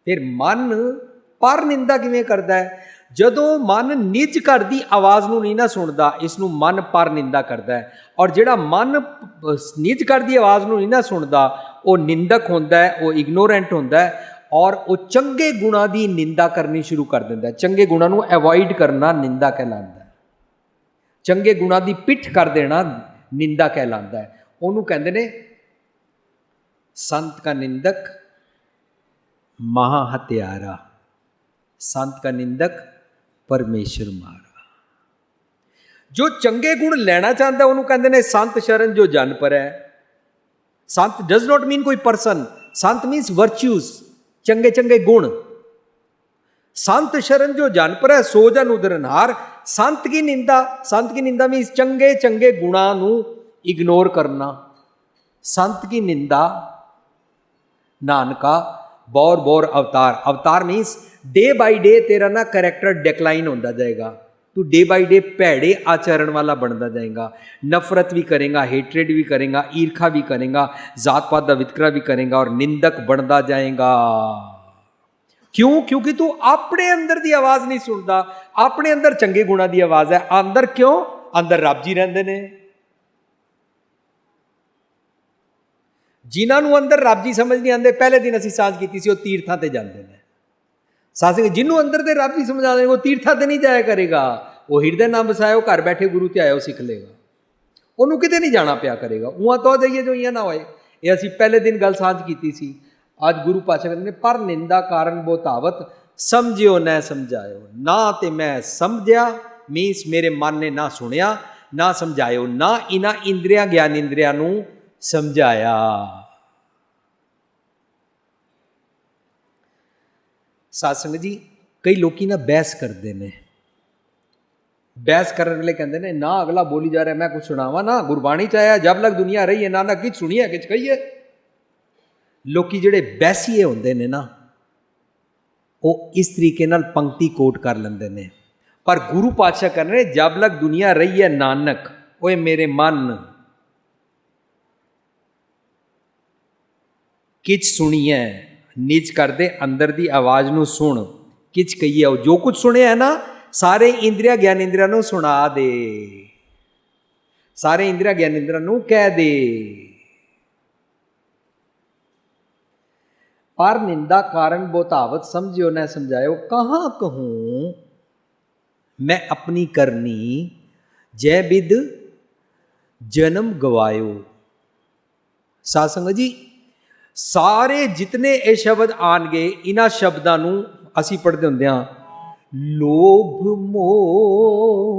ਫਿਰ ਮਨ ਪਰ ਨਿੰਦਾ ਕਿਵੇਂ ਕਰਦਾ ਹੈ? ਜਦੋਂ ਮਨ ਨਿਜ ਘਰ ਦੀ ਆਵਾਜ਼ ਨੂੰ ਨਹੀਂ ਨਾ ਸੁਣਦਾ, ਇਸ ਨੂੰ ਮਨ ਪਰ ਨਿੰਦਾ ਕਰਦਾ ਹੈ। ਔਰ ਜਿਹੜਾ ਮਨ ਨਿਜ ਘਰ ਦੀ ਆਵਾਜ਼ ਨੂੰ ਨਹੀਂ ਨਾ ਸੁਣਦਾ ਉਹ ਨਿੰਦਕ ਹੁੰਦਾ ਹੈ, ਉਹ ਇਗਨੋਰੈਂਟ ਹੁੰਦਾ ਹੈ, ਔਰ ਉਹ ਚੰਗੇ ਗੁਣਾਂ ਦੀ ਨਿੰਦਾ ਕਰਨੀ ਸ਼ੁਰੂ ਕਰ ਦਿੰਦਾ ਹੈ। ਚੰਗੇ ਗੁਣਾਂ ਨੂੰ ਅਵੋਇਡ ਕਰਨਾ ਨਿੰਦਾ ਕਹਿਲਾਂਦਾ ਹੈ। ਚੰਗੇ ਗੁਣਾਂ ਦੀ ਪਿੱਠ ਕਰ ਦੇਣਾ ਨਿੰਦਾ ਕਹਿਲਾਂਦਾ ਹੈ। ਉਹਨੂੰ ਕਹਿੰਦੇ ਨੇ ਸੰਤ ਕਾ ਨਿੰਦਕ ਮਹਾ ਹਤਿਆਰਾ, ਸੰਤ ਕਾ ਨਿੰਦਕ ਪਰਮੇਸ਼ਰ ਮਾਰਾ। ਜੋ ਚੰਗੇ ਗੁਣ ਲੈਣਾ ਚਾਹੁੰਦਾ ਉਹਨੂੰ ਕਹਿੰਦੇ ਨੇ ਸੰਤ ਸ਼ਰਨ ਜੋ ਜਨ ਪਰ ਹੈ। ਸੰਤ ਡਜ਼ ਨੋਟ ਮੀਨ ਕੋਈ ਪਰਸਨ, ਸੰਤ ਮੀਨਸ ਵਰਚੂਸ, ਚੰਗੇ ਗੁਣ। संत शरण जो जान पर है सो जन उदरनहार। संत की निंदा मीन्स चंगे गुणा नू इग्नोर करना। संत की निंदा नानका बौर बौर अवतार, अवतार मीन्स डे बाई डे तेरा ना करैक्टर डिक्लाइन होता जाएगा, तू डे बाई डे भैड़े आचरण वाला बनता जाएगा, नफरत भी करेगा, हेट्रेड भी करेगा, ईर्खा भी करेगा, जात पात का वितकरा भी करेगा और निंदक बनता जाएगा। क्यों? क्योंकि तू अपने अंदर की आवाज़ नहीं सुनता, अपने अंदर चंगे गुणों की आवाज़ है। अंदर क्यों? अंदर रब जी रहिंदे ने। जिन्होंने अंदर रब जी समझ नहीं आते, पहले दिन असीं सांझ की सी, वो तीर्थां ते जाते हैं। साथ जिन्हों अंदर ते रब जी समझ आते वो तीर्थां ते नहीं जाया करेगा, वो हिरदे नाम बसाया, घर बैठे गुरु ते आया सीख लेगा, उन्होंने किते नहीं जाना पिया करेगा। उहाँ तो जाइए जो इं ना होए। ये असीं पहले दिन गल सांझ की सी। अज गुरु पातशाह कहते पर निंदा कारण बोतावत समझियो न समझायो, ना ते मैं समझिया मीनस मेरे मन ने ना सुनिया ना समझायो, ना इन्हां इंद्रियां ज्ञान इंद्रियां नूं समझाया। सत्संग जी कई लोग ना बहस करते हैं, बहस करने वाले कहते हैं ना अगला बोली जा रहा है मैं कुछ सुनावा ना, गुरबाणी च आया जब लग दुनिया रही है ना ना किच सुनी है किच कही है। लोग जिहड़े बहसीए होंदे ने ना वो इस तरीके नाल पंक्ति कोट कर लेंदे ने, पर गुरु पातशाह कह रहे जब लग दुनिया रही है नानक ओए मेरे मन किच सुनी है, निज कर दे अंदर दी आवाज़ नूं सुन, किच कही है जो कुछ सुने है ना सारे इंद्रिया ज्ञान इंद्रिया नूं सुना दे, सारे इंद्रिया ज्ञान इंद्रिया नूं कह दे। पर निंदा कारण बोतावत समझियो न समझायो, कहाँ कहूँ मैं अपनी करनी जय बिद जन्म गवायो। सत्संग जी सारे जितने ये शब्द आनगे इन्हां शब्दां नूं असीं पढ़दे हुंदे हां, लोभ मोह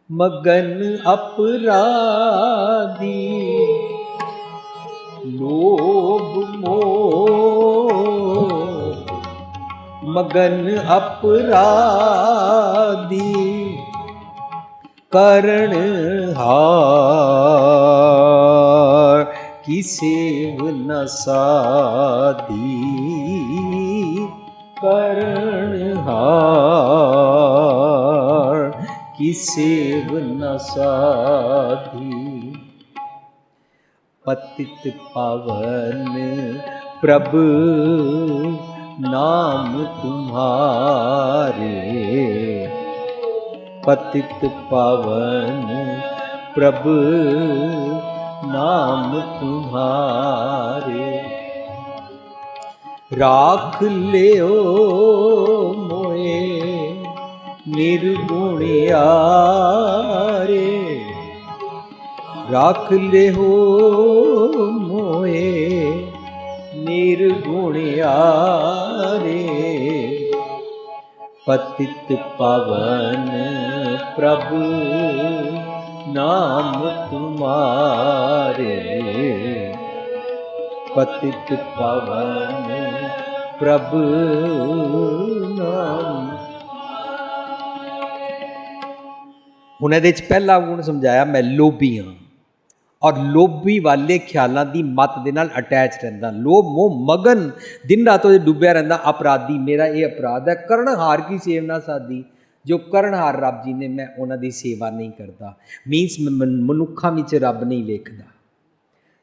मगन अपराधी, लोभ मोह मगन अपराधी, करण हार की सेव न साधी, करण हार की सेव न साधी। पतित पावन प्रभु नाम तुम्हारे, पतित पावन प्रभु नाम तुम्हारे, राख लियो मोए निर्गुणियारे, राख ले हो मोए निर्गुणियारे, पतित पावन प्रभु नाम तुम्हारे, पतित पावन प्रभु नाम। हुण इहदे च पहला गुण समझाया मैं लोभी हाँ और लोभी वाले ख्यालों की मत दे नाल अटैच रहिंदा, लोभ मोह मगन दिन रात डुब्बिया रहिंदा, अपराधी मेरा ये अपराध है, करणहार की सेव ना साधी, जो करणहार रब जी ने मैं उन्होंने सेवा नहीं करता, मीनस मनुखा विच रब नहीं वेखदा।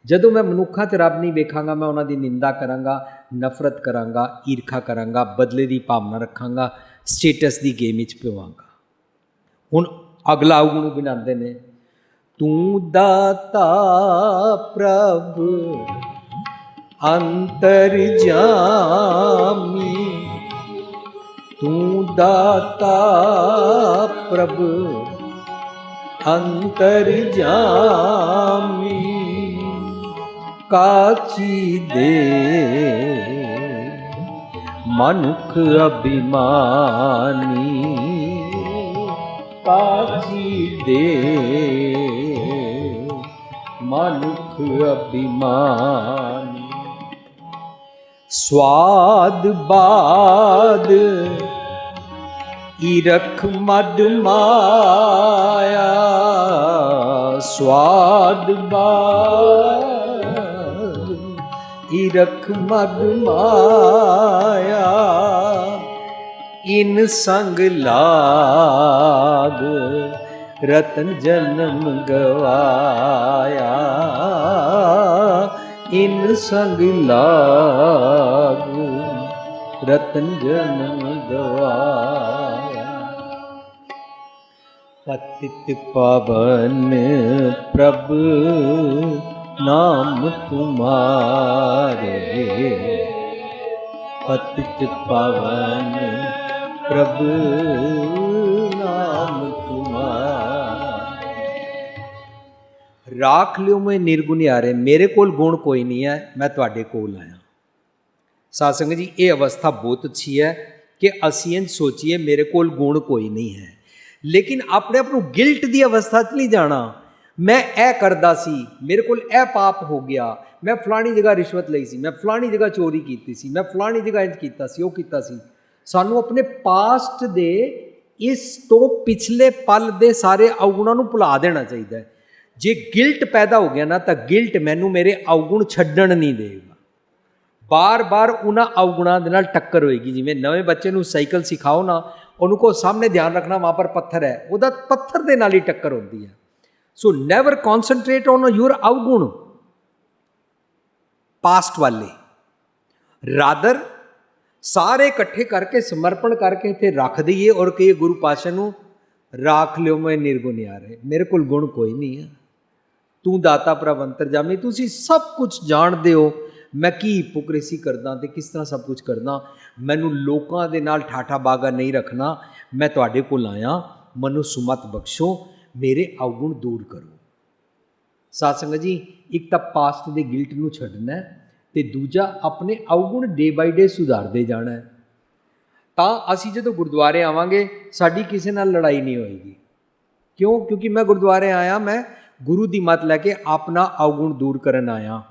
जदों मैं मनुखा च रब नहीं वेखांगा मैं उन्होंने निंदा करांगा, नफरत करांगा, ईर्खा करांगा, बदले की भावना रखांगा, स्टेटस की गेम विच पवांगा। हुण अगला गुण गिनाते ने, तू दाता प्रभु अंतरजामी, तू दाता प्रभु अंतरजामी, काची दे मनुख अभिमानी, काची दे मनुख अभिमानी, स्वाद बाद ईरख मद माया, स्वाद बाद ईरख मग माया इन संग लाग रतन जन्म गवाया इन संग लाग रतन जन्म गवाया। पतित पावन प्रभु नाम तुम्हारे पतित पावन प्रभु नाम तुम्हारे। राख लियो मैं निर्गुणियारे, मेरे कोल गुण कोई नहीं है, मैं तुहाडे कोल आया। साध संगत जी ये अवस्था बहुत अच्छी है कि असीं इंज सोचीए मेरे कोल गुण कोई नहीं है, लेकिन अपने आप नूं गिल्ट दी अवस्था च नहीं जाना। मैं ऐ करदा सी, मेरे कोल ऐ पाप हो गया, मैं फलानी जगह रिश्वत लई सी, मैं फलानी जगह चोरी कीती सी, मैं फलानी जगह इंज कीता सी, वो कीता सी। सानू अपने पास्ट दे इस तो पिछले पल दे सारे अवगुणां नूं भुला देना चाहिए। जे गिल्ट पैदा हो गया ना तो गिल्ट मैनू मेरे अवगुण छड्डण नहीं देगा। बार बार उन्हां अवगुणां दे नाल टक्कर होएगी। जिवें नवे बच्चे नूं साइकिल सिखाओ ना, उनको सामने ध्यान रखना वहाँ पर पत्थर है, उहदा पत्थर दे नाल ही टक्कर होती है। सो नैवर कॉन्सनट्रेट ऑन योर अवगुण पास्ट वाले, रादर सारे इकट्ठे करके समर्पण करके इत्थे रख दईए और कहिए गुरु पातशाह नूं राख लियो मैं निर्गुणियारे, मेरे कोल गुण कोई नहीं है, तू दाता प्रभ अंतरजामी, तुसीं सब कुछ जाणदे हो मैं की हिपोक्रेसी करदा ते किस तरह सब कुछ करदा। मैनूं लोकां दे नाल ठाठा बागा नहीं रखना, मैं तुहाडे कोल आया, मनु सुमत बख्शो, मेरे अवगुण दूर करो। साध संगत जी एक तो पास्ट दे गिल्ट नूं छड्डना है ते दूजा अपने अवगुण डे बाय डे सुधारदे जाना है। तां असीं जदों गुरुद्वारे आवांगे साडी किसी नाल लड़ाई नहीं होएगी। क्यों? क्योंकि मैं गुरुद्वारे आया, मैं गुरु दी मत लैके अपना अवगुण दूर करन आया।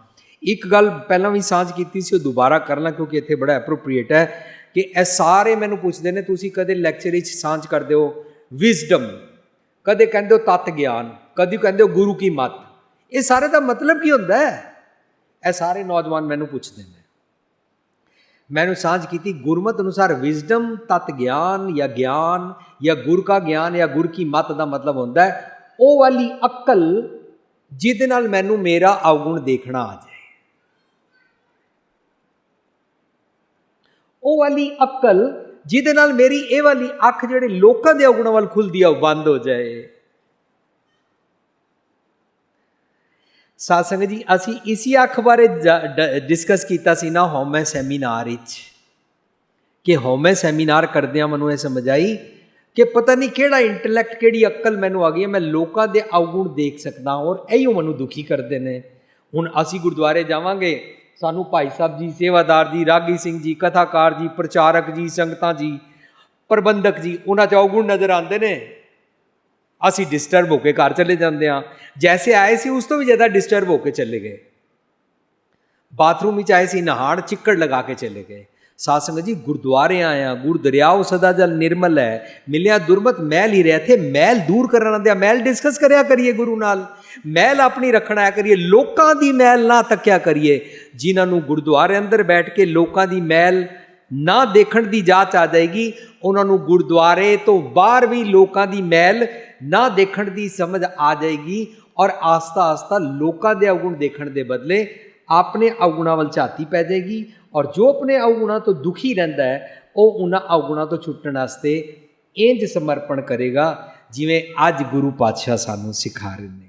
एक गल पहलां भी सांझ कीती सी, दोबारा कर ਲਾਂ क्योंकि इत्थे बड़ा एप्रोप्रिएट है कि ਇਹ ਸਾਰੇ ਮੈਨੂੰ ਪੁੱਛਦੇ ਨੇ ਤੁਸੀਂ ਕਦੇ ਲੈਕਚਰ ਵਿੱਚ ਸਾਂਝ ਕਰਦੇ ਹੋ ਵਿਜ਼ਡਮ, ਕਦੇ ਕਹਿੰਦੇ ਹੋ ਤਤ ਗਿਆਨ, ਕਦੇ ਕਹਿੰਦੇ ਹੋ ਗੁਰੂ ਕੀ ਮੱਤ। ਇਹ ਸਾਰੇ ਦਾ ਮਤਲਬ ਕੀ ਹੁੰਦਾ ਹੈ? ਇਹ ਸਾਰੇ ਨੌਜਵਾਨ ਮੈਨੂੰ ਪੁੱਛਦੇ ਨੇ। मैंने सांझ की गुरमत अनुसार विजडम तत् ज्ञान या गुर का ज्ञान या गुर की मत का मतलब होता है वो वाली अक्ल जिहदे नाल मैनू मेरा अवगुण देखना आ जाए, वो वाली अक्ल जिहदे नाल मेरी ये वाली अख जिहड़े लोकां दे अवगुणां वाल खुलदी है बंद हो जाए। साध संगत जी असी इसी अख बारे डिस्कस किया सी ना होमे सैमीनार कि होमे सैमीनार करदियां मैनूं ये समझ आई कि पता नहीं किहड़ा इंटलैक्ट किहड़ी अक्ल मैनूं आ गई है, मैं लोकां दे अवगुण देख सकदा और इहिओ मैनूं दुखी करदे ने। हुण असी गुरुद्वारे जावांगे, सानूं भाई साहब जी, सेवादार जी, रागी सिंह जी, कथाकार जी, प्रचारक जी, संगतां जी, प्रबंधक जी, उन्हां च अवगुण नज़र आते हैं। असी डिस्टर्ब होकर घर चले जाते हैं, जैसे आए सी उस तो भी ज़्यादा डिस्टर्ब होकर चले गए। बाथरूम में आए सी नहाण, चिक्कड़ लगा के चले गए। साध संगत जी गुरुद्वारे आया, गुरु दरियाओ सदा जल निर्मल है, मिलिया दुर्मत मैल ही रहे थे, मैल दूर करना दिया, मैल डिस्कस करया करिए गुरु नाल, मैल अपनी रखना करिए, लोकां दी मैल ना तक्या करिए। जिन्होंने गुरुद्वारे अंदर बैठ के लोकां दी मैल ना देखण दी जाच आ जाएगी, उन्होंने गुरुद्वारे तो बाहर भी लोकां दी मैल ना देखण दी समझ आ जाएगी और आस्ता आस्ता लोकां दे अवगुण देखण दे बदले अपने अवगुणा वल झाती पै जाएगी। और जो अपने अवगुणा तो दुखी रहिंदा है वो उन्हां अवगुणा तो छुट्टण वास्ते इंज समर्पण करेगा जिवें अज गुरु पातशाह सानूं सिखा रहे हैं।